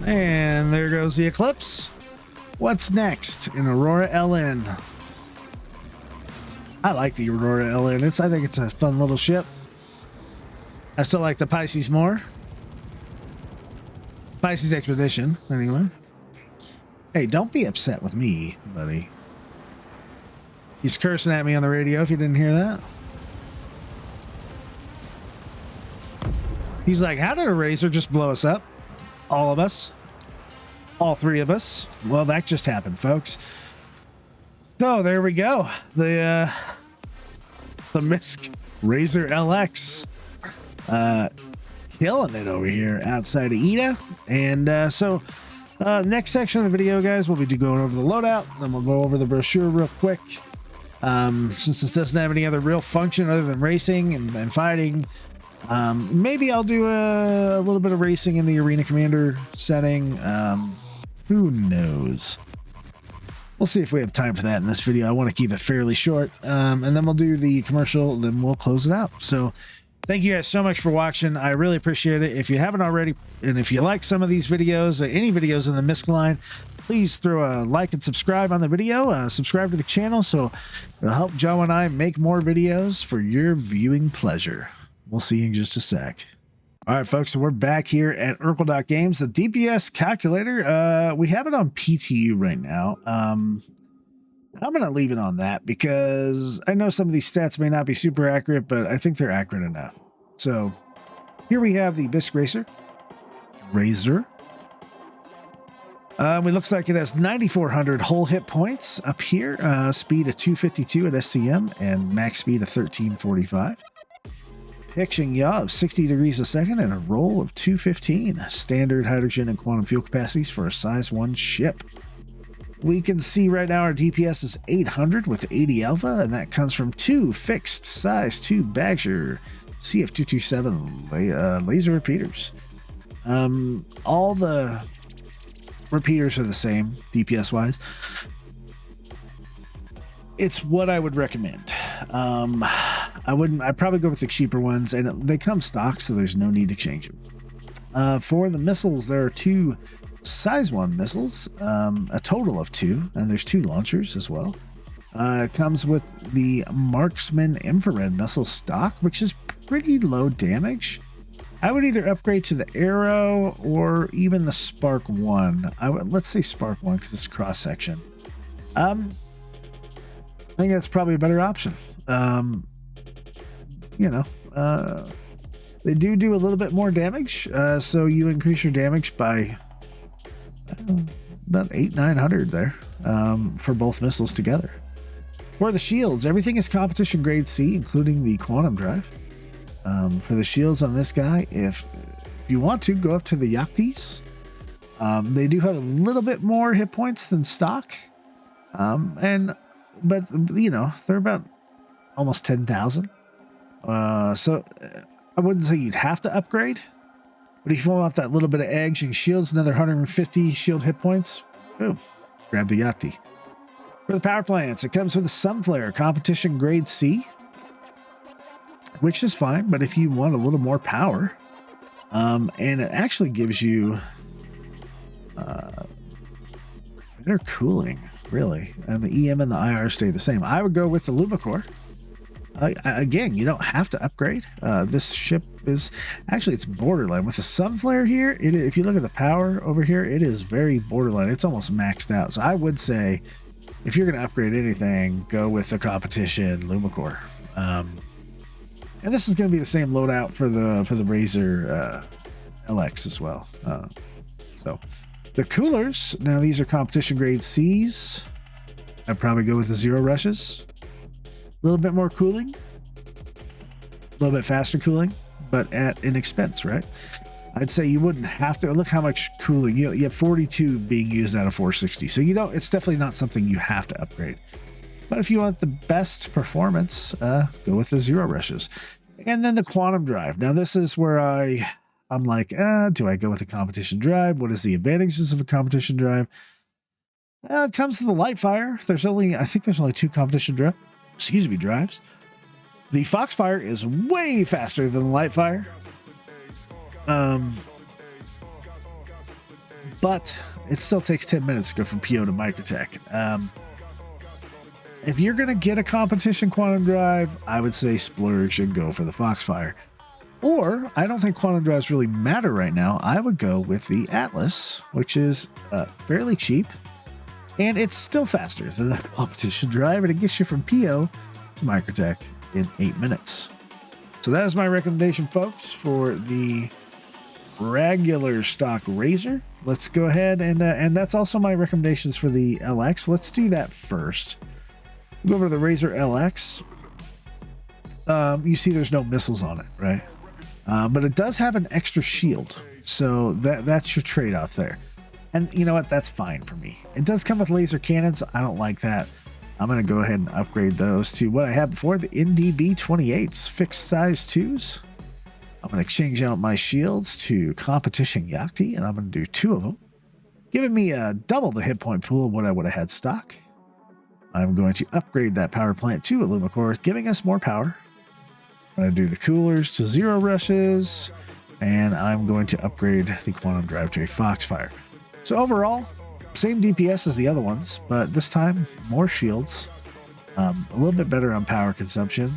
A: And there goes the Eclipse. What's next in Aurora LN? I like the Aurora LN. I think it's a fun little ship. I still like the Pisces more. Pisces Expedition, anyway. Hey, don't be upset with me, buddy. He's cursing at me on the radio, if you didn't hear that. He's like, how did a Razor just blow us up? All of us. All three of us. Well, that just happened, folks. So, there we go. The MISC Razor LX. Killing it over here outside of Ida. And next section of the video, guys, we'll be going over the loadout. Then we'll go over the brochure real quick. Since this doesn't have any other real function other than racing and fighting, maybe I'll do a little bit of racing in the Arena Commander setting. Who knows? We'll see if we have time for that in this video. I want to keep it fairly short. And then we'll do the commercial, then we'll close it out. So thank you guys so much for watching. I really appreciate it. If you haven't already, and if you like some of these videos, any videos in the MISC line, please throw a like and subscribe on the video. Subscribe to the channel so it'll help Jawa and I make more videos for your viewing pleasure. We'll see you in just a sec. All right, folks, so we're back here at Urkel.games. The DPS calculator, we have it on PTU right now. I'm going to leave it on that because I know some of these stats may not be super accurate, but I think they're accurate enough. So here we have the MISC Razor. It looks like it has 9,400 whole hit points up here, speed of 252 at SCM, and max speed of 1345. Pitching yaw of 60 degrees a second and a roll of 215. Standard hydrogen and quantum fuel capacities for a size 1 ship. We can see right now our DPS is 800 with 80 alpha, and that comes from 2 fixed size 2 Brochure CF227 laser repeaters. All the repeaters are the same DPS wise. It's what I would recommend. I'd probably go with the cheaper ones, and they come stock, so there's no need to change them. For the missiles, there are 2 size 1 missiles, a total of 2, and there's 2 launchers as well. It comes with the Marksman infrared missile stock, which is pretty low damage. I would either upgrade to the Arrow or even the Spark 1. Let's say Spark 1 because it's cross section. I think that's probably a better option. They do a little bit more damage, so you increase your damage by about 800-900 there, for both missiles together. For the shields, everything is competition grade C, including the quantum drive. For the shields on this guy, if you want to go up to the Yaktis, they do have a little bit more hit points than stock, but they're about almost 10,000. So I wouldn't say you'd have to upgrade, but if you want that little bit of edge and shields, another 150 shield hit points, boom, grab the Yakti. For the power plants, it comes with a Sunflare competition grade C, which is fine, but if you want a little more power, and it actually gives you better cooling, really, and the EM and the IR stay the same. I would go with the Lumicore. Again, you don't have to upgrade. This ship is actually, it's borderline with the sun flare here. If you look at the power over here, it is very borderline. It's almost maxed out. So I would say if you're going to upgrade anything, go with the competition Lumicore. And this is going to be the same loadout for the Razor LX as well. So the coolers, now these are competition grade C's. I'd probably go with the zero rushes. A little bit more cooling, a little bit faster cooling, but at an expense, right? I'd say you wouldn't have to. Look how much cooling you have, 42 being used out of 460. So you don't, it's definitely not something you have to upgrade. But if you want the best performance, go with the zero rushes. And then the quantum drive. Now this is where I'm like, do I go with the competition drive? What is the advantages of a competition drive? It comes to the light fire. I think there's only two competition drives. The Foxfire is way faster than the light fire. But it still takes 10 minutes to go from PO to microtech. If you're going to get a competition quantum drive, I would say splurge and go for the Foxfire. Or, I don't think quantum drives really matter right now. I would go with the Atlas, which is fairly cheap. And it's still faster than the competition drive, and it gets you from PO to microtech in 8 minutes. So that is my recommendation, folks, for the regular stock Razor. Let's go ahead and that's also my recommendations for the LX. Let's do that first. Go over to the Razor LX. You see there's no missiles on it, right? But it does have an extra shield. So that's your trade-off there. And you know what? That's fine for me. It does come with laser cannons. I don't like that. I'm going to go ahead and upgrade those to what I had before, the NDB 28s, fixed size 2s. I'm going to exchange out my shields to competition Yakti, and I'm going to do 2 of them, giving me double the hit point pool of what I would have had stock. I'm going to upgrade that power plant to a Lumicore, giving us more power. I'm going to do the coolers to zero rushes, and I'm going to upgrade the quantum drive to a Foxfire. So overall, same DPS as the other ones, but this time more shields, a little bit better on power consumption.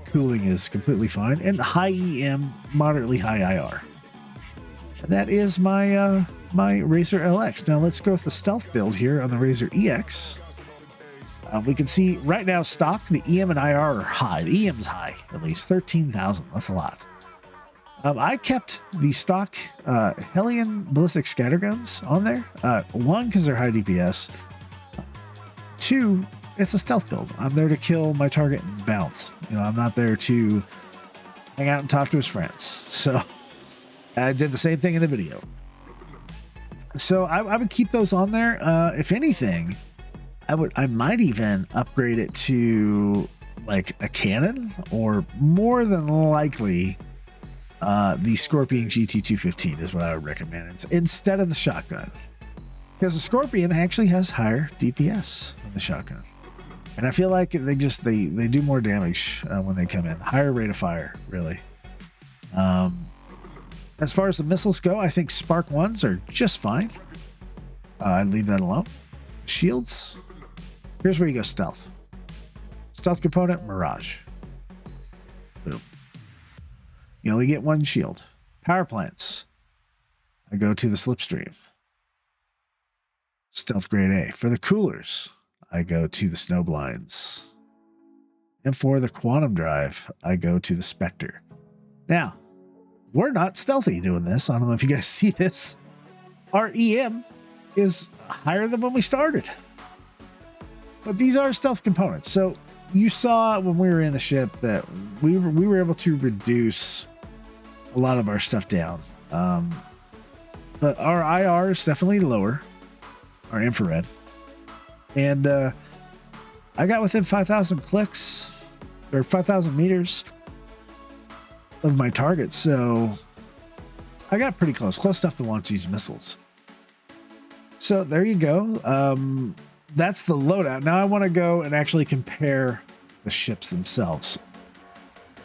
A: Cooling is completely fine, and high EM, moderately high IR. And that is my my Razor LX. Now let's go with the stealth build here on the Razor EX. We can see right now stock, the EM and IR are high. The EM's high, at least 13,000. That's a lot. I kept the stock Hellion ballistic scatterguns on there. 1, because they're high DPS. 2, it's a stealth build. I'm there to kill my target and bounce. You know, I'm not there to hang out and talk to his friends. So I did the same thing in the video. So I would keep those on there. If anything, I might even upgrade it to like a cannon, or more than likely the Scorpion GT215 is what I would recommend. It's instead of the shotgun, because the Scorpion actually has higher DPS than the shotgun, and I feel like they do more damage when they come in. Higher rate of fire, really. As far as the missiles go, I think Spark 1s are just fine. I'd leave that alone. Shields. Here's where you go stealth. Stealth component, Mirage. Boom. You only get 1 shield. Power plants. I go to the Slipstream. Stealth grade A. For the coolers, I go to the Snowblinds. And for the quantum drive, I go to the Spectre. Now, we're not stealthy doing this. I don't know if you guys see this. Our EM is higher than when we started. But these are stealth components. So you saw when we were in the ship that we were able to reduce a lot of our stuff down. But our IR is definitely lower, our infrared. And I got within 5,000 clicks, or 5,000 meters of my target. So I got pretty close enough to launch these missiles. So there you go. That's the loadout. Now I want to go and actually compare the ships themselves.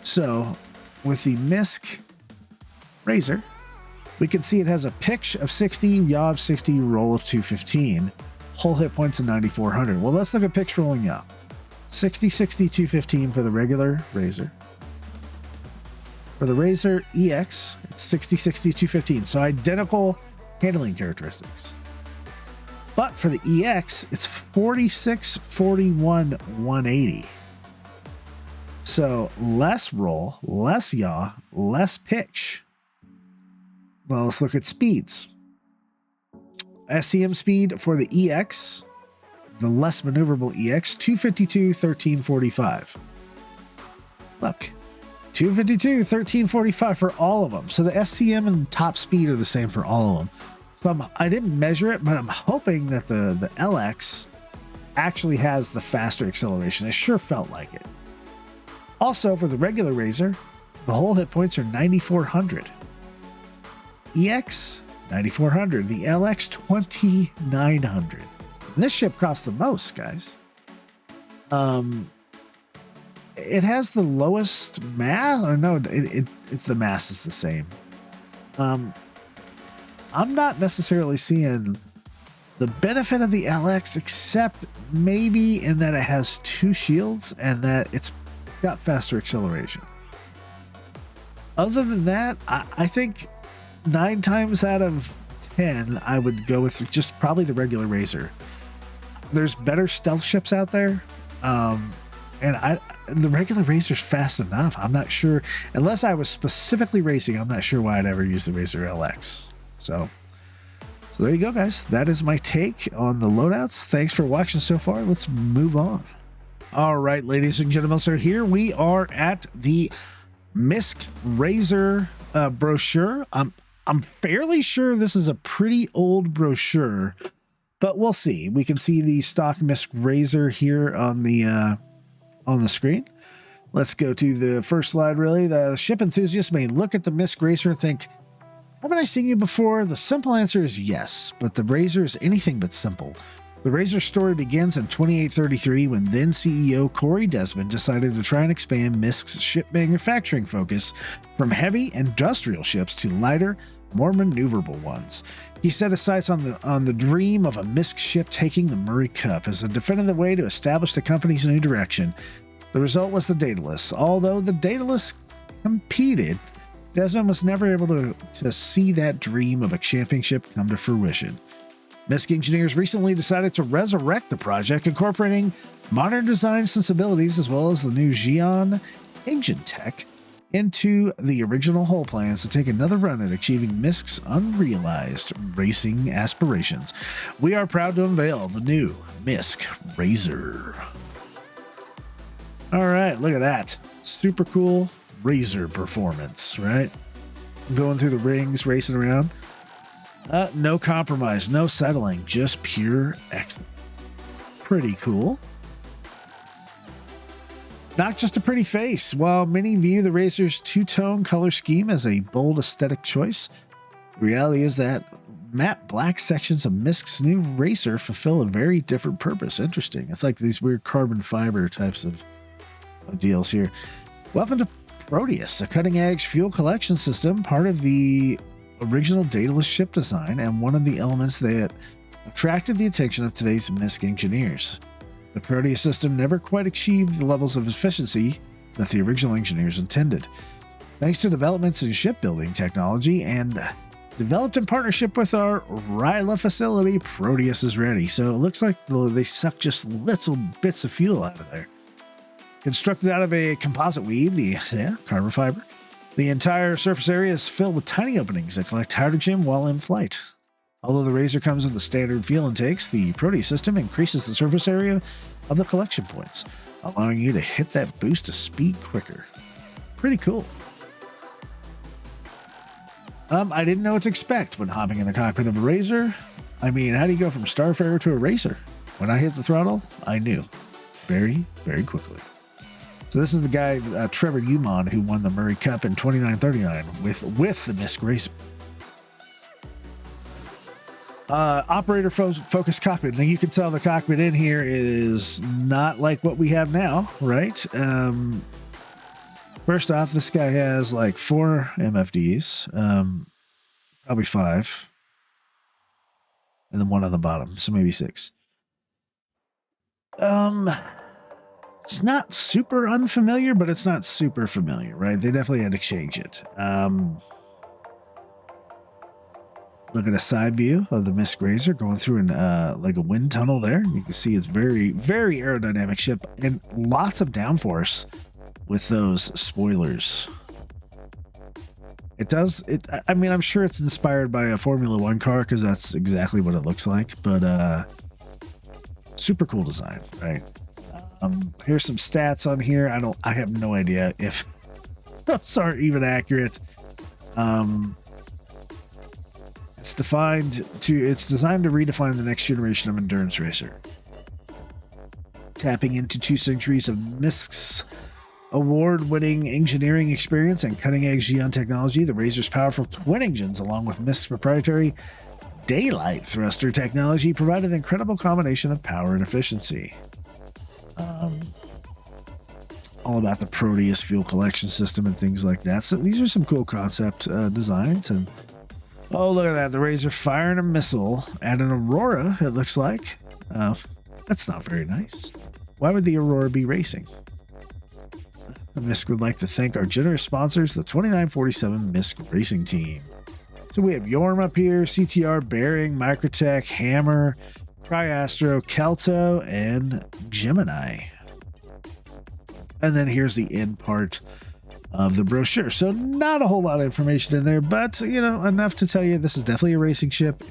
A: So with the MISC Razor, we can see it has a pitch of 60, yaw of 60, roll of 215, whole hit points of 9,400. Well, let's look at pitch, roll, and yaw. 6060 215 for the regular Razor. For the Razor EX, it's 6060 215, so identical handling characteristics. But for the EX, it's 4641 180. So less roll, less yaw, less pitch. Well, let's look at speeds. SCM speed for the EX, the less maneuverable EX, 252 1345. Look, 252 1345 for all of them. So the SCM and top speed are the same for all of them. So I didn't measure it, but I'm hoping that the LX actually has the faster acceleration. It sure felt like it. Also, for the regular Razor, the whole hit points are 9400. EX 9400, the LX 2900. And this ship costs the most, guys. It has the lowest mass, or no, it's the mass is the same. I'm not necessarily seeing the benefit of the LX, except maybe in that it has 2 shields and that it's got faster acceleration. Other than that, I think 9 times out of 10, I would go with just probably the regular Razor. There's better stealth ships out there. And the regular Razor's fast enough. I'm not sure, unless I was specifically racing, I'm not sure why I'd ever use the Razor LX. So there you go, guys. That is my take on the loadouts. Thanks for watching so far. Let's move on. All right, ladies and gentlemen, so here we are at the MISC Razor brochure. I'm fairly sure this is a pretty old brochure, but we'll see. We can see the stock MISC Razor here on the screen. Let's go to the first slide, really. The ship enthusiast may look at the MISC Razor and think, haven't I seen you before? The simple answer is yes, but the Razor is anything but simple. The Razor story begins in 2833 when then CEO Corey Desmond decided to try and expand MISC's ship manufacturing focus from heavy industrial ships to lighter, more maneuverable ones. He set his sights on the dream of a MISC ship taking the Murray Cup as a definitive way to establish the company's new direction. The result was the Daedalus. Although the Daedalus competed, Desmond was never able to see that dream of a championship come to fruition. MISC engineers recently decided to resurrect the project, incorporating modern design sensibilities as well as the new Xi'an engine tech into the original hull plans to take another run at achieving MISC's unrealized racing aspirations. We are proud to unveil the new MISC Razor. All right, look at that. Super cool Razor performance, right? Going through the rings, racing around. No compromise, no settling, just pure excellence. Pretty cool. Not just a pretty face. While many view the Razor's two-tone color scheme as a bold aesthetic choice, the reality is that matte black sections of MISC's new Razor fulfill a very different purpose. Interesting. It's like these weird carbon fiber types of deals here. Welcome to Proteus, a cutting-edge fuel collection system, part of the original Daedalus ship design and one of the elements that attracted the attention of today's MISC engineers. The Proteus system never quite achieved the levels of efficiency that the original engineers intended. Thanks to developments in shipbuilding technology and developed in partnership with our Ryla facility, Proteus is ready. So it looks like they suck just little bits of fuel out of there. Constructed out of a composite weave, carbon fiber, the entire surface area is filled with tiny openings that collect hydrogen while in flight. Although the Razor comes with the standard fuel intakes, the Proteus system increases the surface area of the collection points, allowing you to hit that boost of speed quicker. Pretty cool. I didn't know what to expect when hopping in the cockpit of a Razor. I mean, how do you go from Starfarer to a Razor? When I hit the throttle, I knew. Very, very quickly. So this is the guy, Trevor Umon, who won the Murray Cup in 2939 with the MISC Razor. Operator focused cockpit. Now you can tell the cockpit in here is not like what we have now, right? First off, this guy has like 4 MFDs, probably 5, and then 1 on the bottom, so maybe 6. It's not super unfamiliar, but it's not super familiar, right? They definitely had to change it. Look at a side view of the MISC Razor going through an like a wind tunnel there. You can see it's very, very aerodynamic ship and lots of downforce with those spoilers. It does it. I mean, I'm sure it's inspired by a Formula One car because that's exactly what it looks like. But super cool design, right? Here's some stats on here. I have no idea if those are even accurate. It's designed to redefine the next generation of endurance racer. Tapping into 2 centuries of MISC's award-winning engineering experience and cutting-edge Xeon technology, the Razor's powerful twin engines, along with MISC's proprietary daylight thruster technology, provide an incredible combination of power and efficiency. All about the Proteus fuel collection system and things like that. So these are some cool concept designs. And oh, look at that. The Razor firing a missile at an Aurora, it looks like. That's not very nice. Why would the Aurora be racing? MISC would like to thank our generous sponsors, the 2947 MISC Racing Team. So we have Yorm up here, CTR, Bearing, Microtech, Hammer, Triastro, Kelto, and Gemini. And then here's the end part of the brochure. So not a whole lot of information in there, but, you know, enough to tell you this is definitely a racing ship,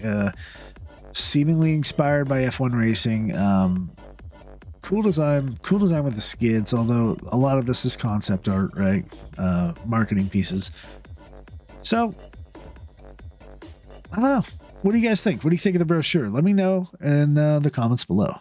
A: seemingly inspired by F1 racing. Cool design with the skids, although a lot of this is concept art, right? Marketing pieces. So, I don't know. What do you guys think? What do you think of the brochure? Let me know in the comments below.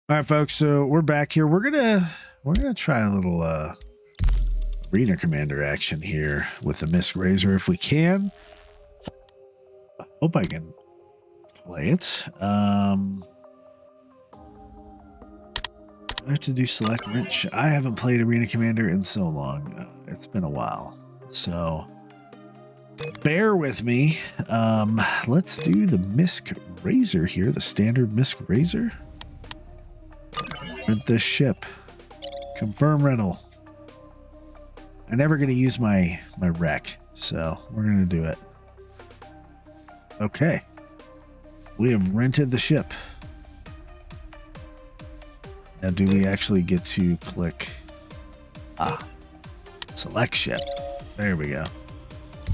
A: All right, folks. So we're back here. We're gonna try a little arena commander action here with the MISC Razor if we can. I hope I can play it. I have to do select wrench. I haven't played arena commander in so long. It's been a while, so bear with me. Let's do the MISC Razor here, the standard MISC Razor. Rent this ship. Confirm rental. I'm never going to use my wreck, so we're going to do it. Okay. We have rented the ship. Now, do we actually get to click? Select ship. There we go.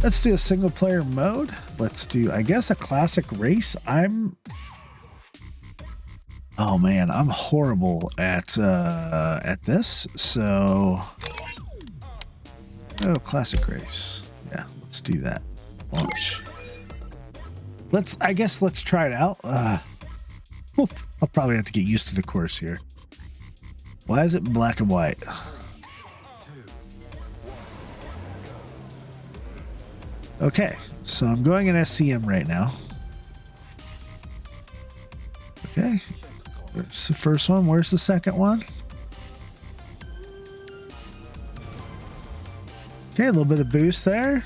A: Let's do a single player mode. Let's do, I guess, a classic race. Oh man, I'm horrible at this. So, classic race. Yeah, let's do that. Launch. I guess let's try it out. I'll probably have to get used to the course here. Why is it black and white? Okay, so I'm going in SCM right now. the first one. Where's the second one? Okay, a little bit of boost there.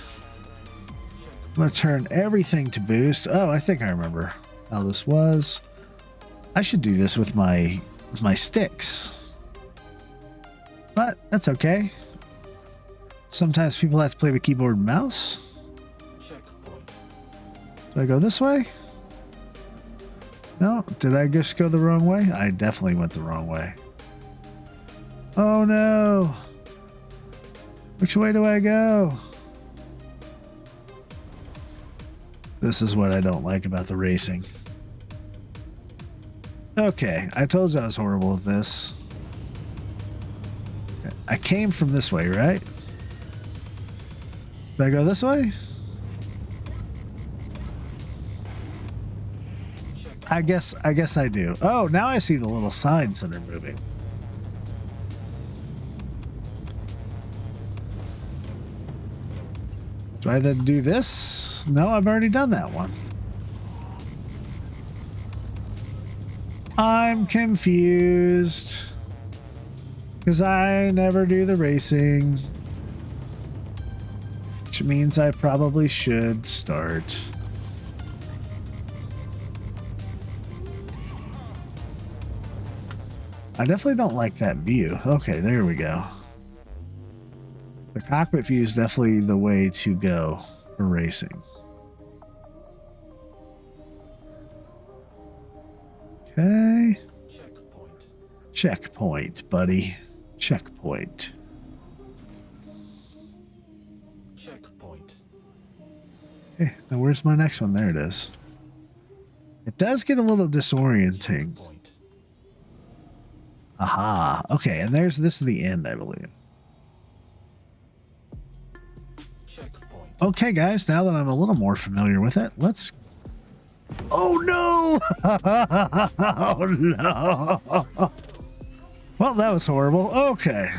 A: I'm going to turn everything to boost. Oh, I think I remember how this was. I should do this with my sticks. But that's okay. Sometimes people have to play with keyboard and mouse. Do I go this way? No, did I just go the wrong way? I definitely went the wrong way. Oh no! Which way do I go? This is what I don't like about the racing. Okay, I told you I was horrible at this. Okay, I came from this way, right? Did I go this way? I guess I do. Oh, now I see the little signs that are moving. Do I then do this? No, I've already done that one. I'm confused because I never do the racing, which means I probably should start. I definitely don't like that view. Okay, there we go. The cockpit view is definitely the way to go for racing. Okay. Checkpoint, buddy. Checkpoint. Okay, now where's my next one? There it is. It does get a little disorienting. Aha. Okay, and this is the end, I believe. Okay, guys, now that I'm a little more familiar with it, let's... Oh, no! Oh, no! Well, that was horrible. Okay.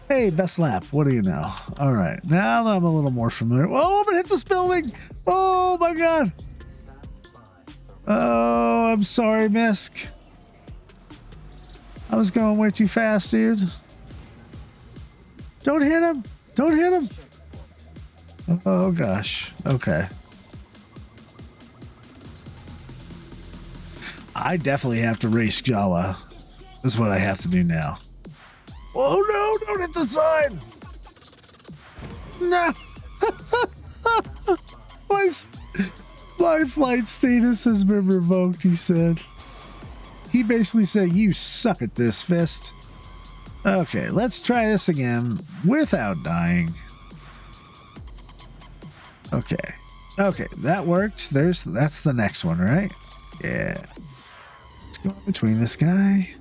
A: Hey, best lap. What do you know? All right, now that I'm a little more familiar... Oh, I'm gonna hit this building! Oh, my God! Oh, I'm sorry, MISC. I was going way too fast, dude. Don't hit him! Don't hit him! Oh, gosh. Okay. I definitely have to race Jawa. That's what I have to do now. Oh, no! Don't hit the sign! No! My flight status has been revoked, he said. He basically said, you suck at this, Fist. Okay, let's try this again without dying. Okay. Okay, that worked. That's the next one, right? Yeah. Let's go in between this guy.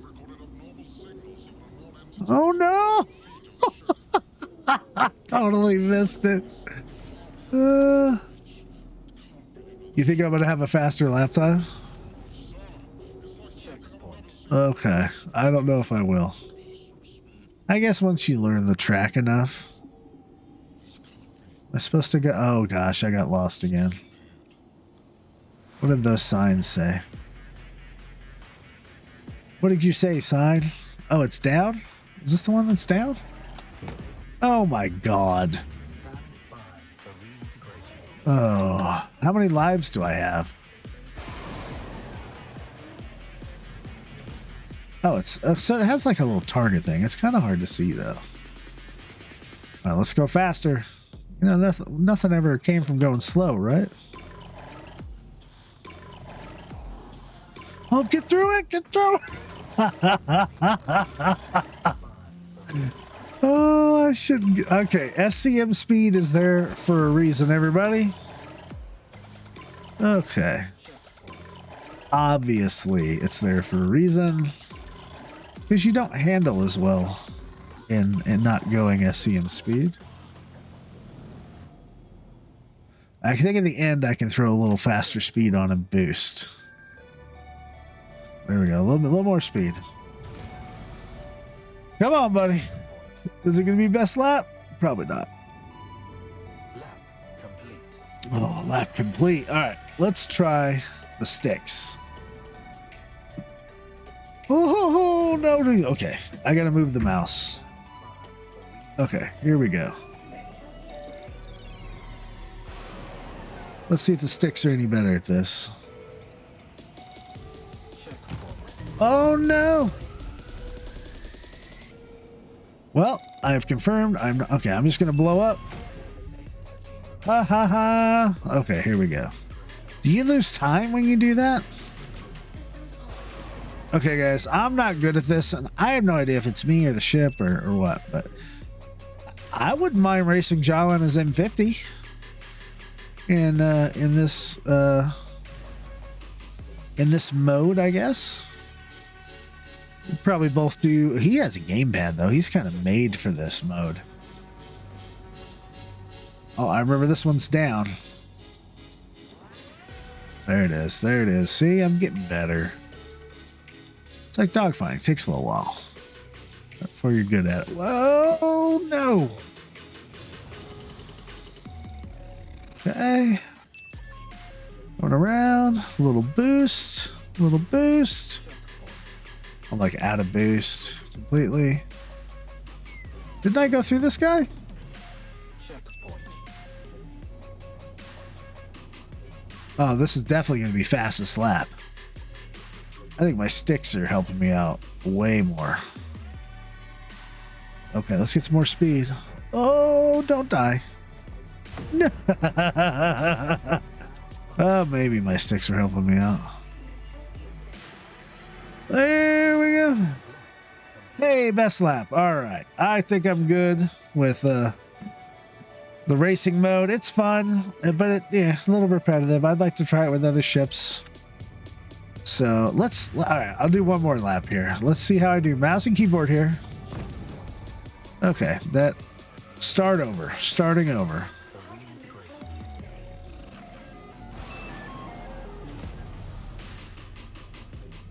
A: Oh no! Totally missed it. You think I'm gonna have a faster lap time? Okay, I don't know if I will. I guess once you learn the track enough. Am I supposed to go? Oh gosh, I got lost again. What did those signs say? What did you say, sign? Oh, it's down? Is this the one that's down? Oh my God. Oh, how many lives do I have? Oh, so it has like a little target thing. It's kind of hard to see though. All right, let's go faster. You know, nothing ever came from going slow, right? Oh, get through it! Get through it! Oh, I shouldn't. Okay, SCM speed is there for a reason, everybody. Okay. Obviously, it's there for a reason. Because you don't handle as well in not going SCM speed. I think in the end I can throw a little faster speed on and boost. There we go, a little more speed. Come on, buddy. Is it going to be best lap? Probably not.
B: Lap complete.
A: Oh, lap complete. All right, let's try the sticks. Oh, no, no. Okay, I gotta move the mouse. Okay, here we go. Let's see if the sticks are any better at this. Oh, no. Well, I have confirmed. Okay, I'm just going to blow up. Ha, ha, ha. Okay, here we go. Do you lose time when you do that? Okay, guys, I'm not good at this, and I have no idea if it's me or the ship or what, but I wouldn't mind racing Jawa in his M50 in this mode, I guess. We'll probably both do. He has a gamepad though. He's kind of made for this mode. Oh, I remember this one's down. There it is. There it is. See, I'm getting better. It's like dogfighting. It takes a little while before you're good at it. Whoa, no. Okay. Going around. A little boost. A little boost. I'm like out of boost completely. Didn't I go through this guy? Oh, this is definitely going to be fastest lap. I think my sticks are helping me out way more. Okay, let's get some more speed. Oh, don't die. No. Oh, maybe my sticks are helping me out. There we go. Hey, best lap. All right. I think I'm good with the racing mode. It's fun, but yeah, a little repetitive. I'd like to try it with other ships. So all right, I'll do one more lap here. Let's see how I do. Mouse and keyboard here. Okay, starting over.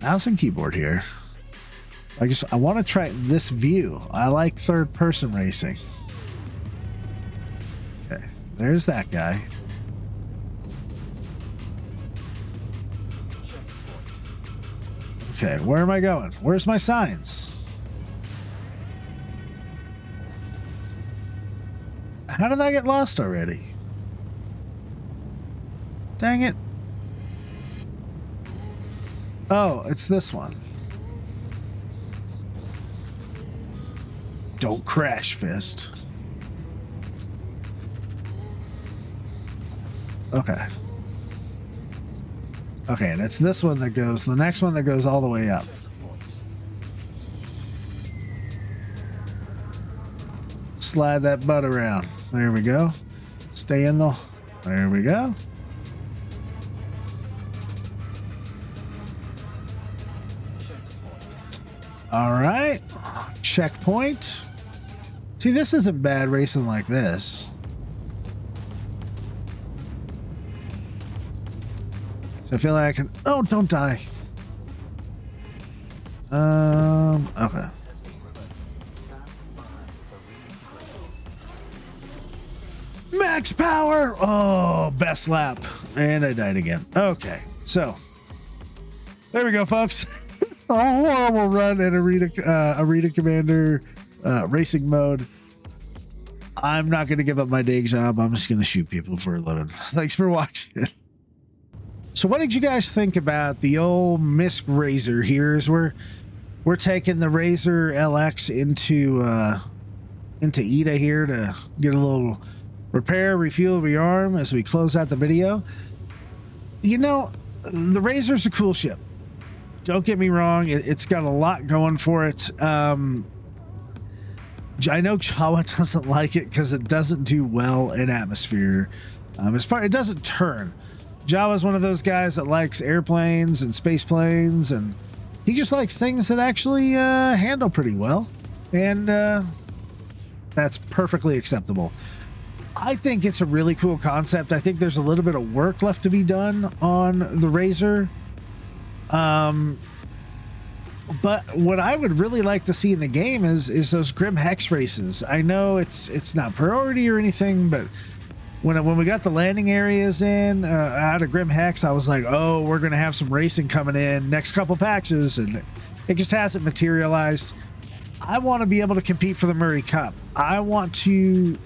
A: Mouse and keyboard here. I want to try this view. I like third person racing. Okay, there's that guy. Okay, where am I going? Where's my signs? How did I get lost already? Dang it. Oh, it's this one. Don't crash, Fist. Okay. Okay, and it's this one that goes, the next one that goes all the way up. Slide that butt around. There we go. Stay in the, there we go. All right, checkpoint. See, this isn't bad racing like this. So I feel like I can, oh, don't die. Okay. Max power. Oh, best lap. And I died again. Okay, so there we go, folks. A horrible run in Arena Commander racing mode. I'm not going to give up my day job. I'm just going to shoot people for a living. Thanks for watching. So what did you guys think about the old MISC Razor here? As we're taking the Razor LX into ETA here to get a little repair, refuel, rearm as we close out the video. You know, the Razor's a cool ship. Don't get me wrong, it's got a lot going for it. I know Jawa doesn't like it because it doesn't do well in atmosphere. It doesn't turn. Jawa's one of those guys that likes airplanes and space planes, and he just likes things that actually handle pretty well, and that's perfectly acceptable. I think it's a really cool concept. I think there's a little bit of work left to be done on the Razor. But what I would really like to see in the game is those Grim Hex races. I know it's not priority or anything, but when we got the landing areas in out of Grim Hex, I was like, oh, we're gonna have some racing coming in next couple patches, and It just hasn't materialized. I want to be able to compete for the Murray Cup. I want to, you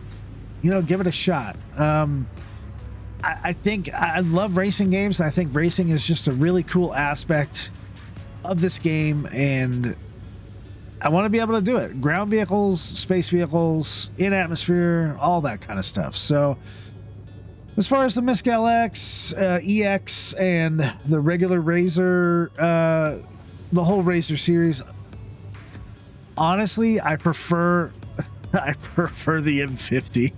A: know, give it a shot. I think I love racing games. I think racing is just a really cool aspect of this game, and I want to be able to do it. Ground vehicles, space vehicles, in atmosphere, all that kind of stuff. So as far as the MISC LX, EX, and the regular Razor, the whole Razor series, honestly, I prefer the M50.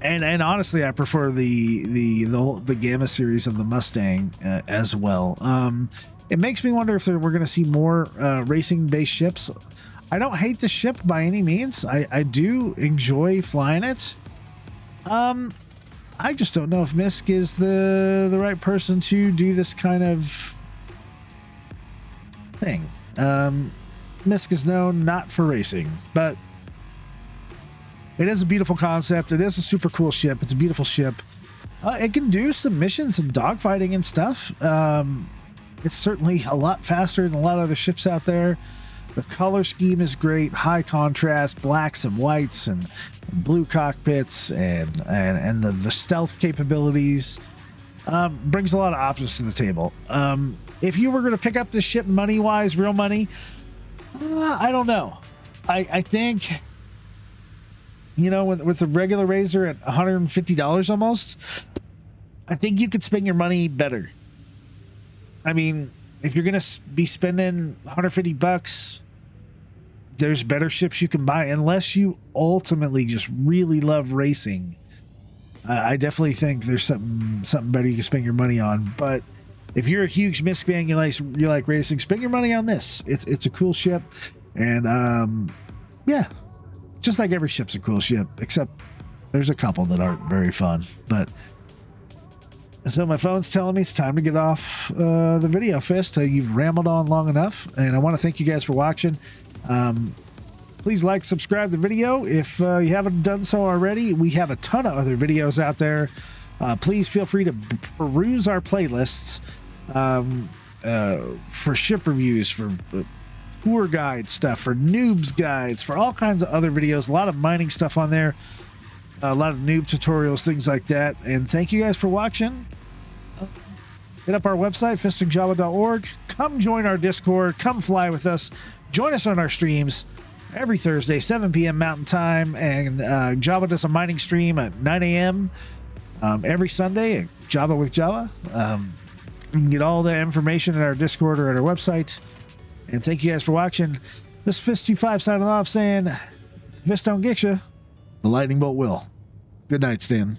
A: And honestly, I prefer the Gamma series of the Mustang as well. It makes me wonder if we're going to see more racing-based ships. I don't hate the ship by any means. I do enjoy flying it. I just don't know if MISC is the right person to do this kind of thing. MISC is known not for racing, but it is a beautiful concept. It is a super cool ship. It's a beautiful ship. It can do some missions and dogfighting and stuff. It's certainly a lot faster than a lot of other ships out there. The color scheme is great. High contrast, blacks and whites and blue cockpits and the stealth capabilities. Brings a lot of options to the table. If you were going to pick up this ship money-wise, real money, I don't know. I think, you know, with the regular Razor at $150 almost, I think you could spend your money better. I mean, if you're going to be spending $150, there's better ships you can buy, unless you ultimately just really love racing. I definitely think there's something better you can spend your money on. But if you're a huge MISC fan, you like racing, spend your money on this. It's a cool ship, and yeah, just like every ship's a cool ship, except there's a couple that aren't very fun. But so my phone's telling me it's time to get off the video, Fist. You've rambled on long enough, and I want to thank you guys for watching. Please like, subscribe the video if you haven't done so already. We have a ton of other videos out there. Please feel free to peruse our playlists for ship reviews, for tour guide stuff, for noobs guides, for all kinds of other videos. A lot of mining stuff on there, a lot of noob tutorials, things like that. And thank you guys for watching. Hit up our website, fistingjawa.org. Come join our Discord. Come fly with us. Join us on our streams every Thursday, 7 p.m. Mountain Time. And Jawa does a mining stream at 9 a.m. Every Sunday at Java with Jawa. You can get all the information at our Discord or at our website. And thank you guys for watching. This Fist-25 signing off saying, if Fist don't get you, the lightning bolt will. Good night, Stan.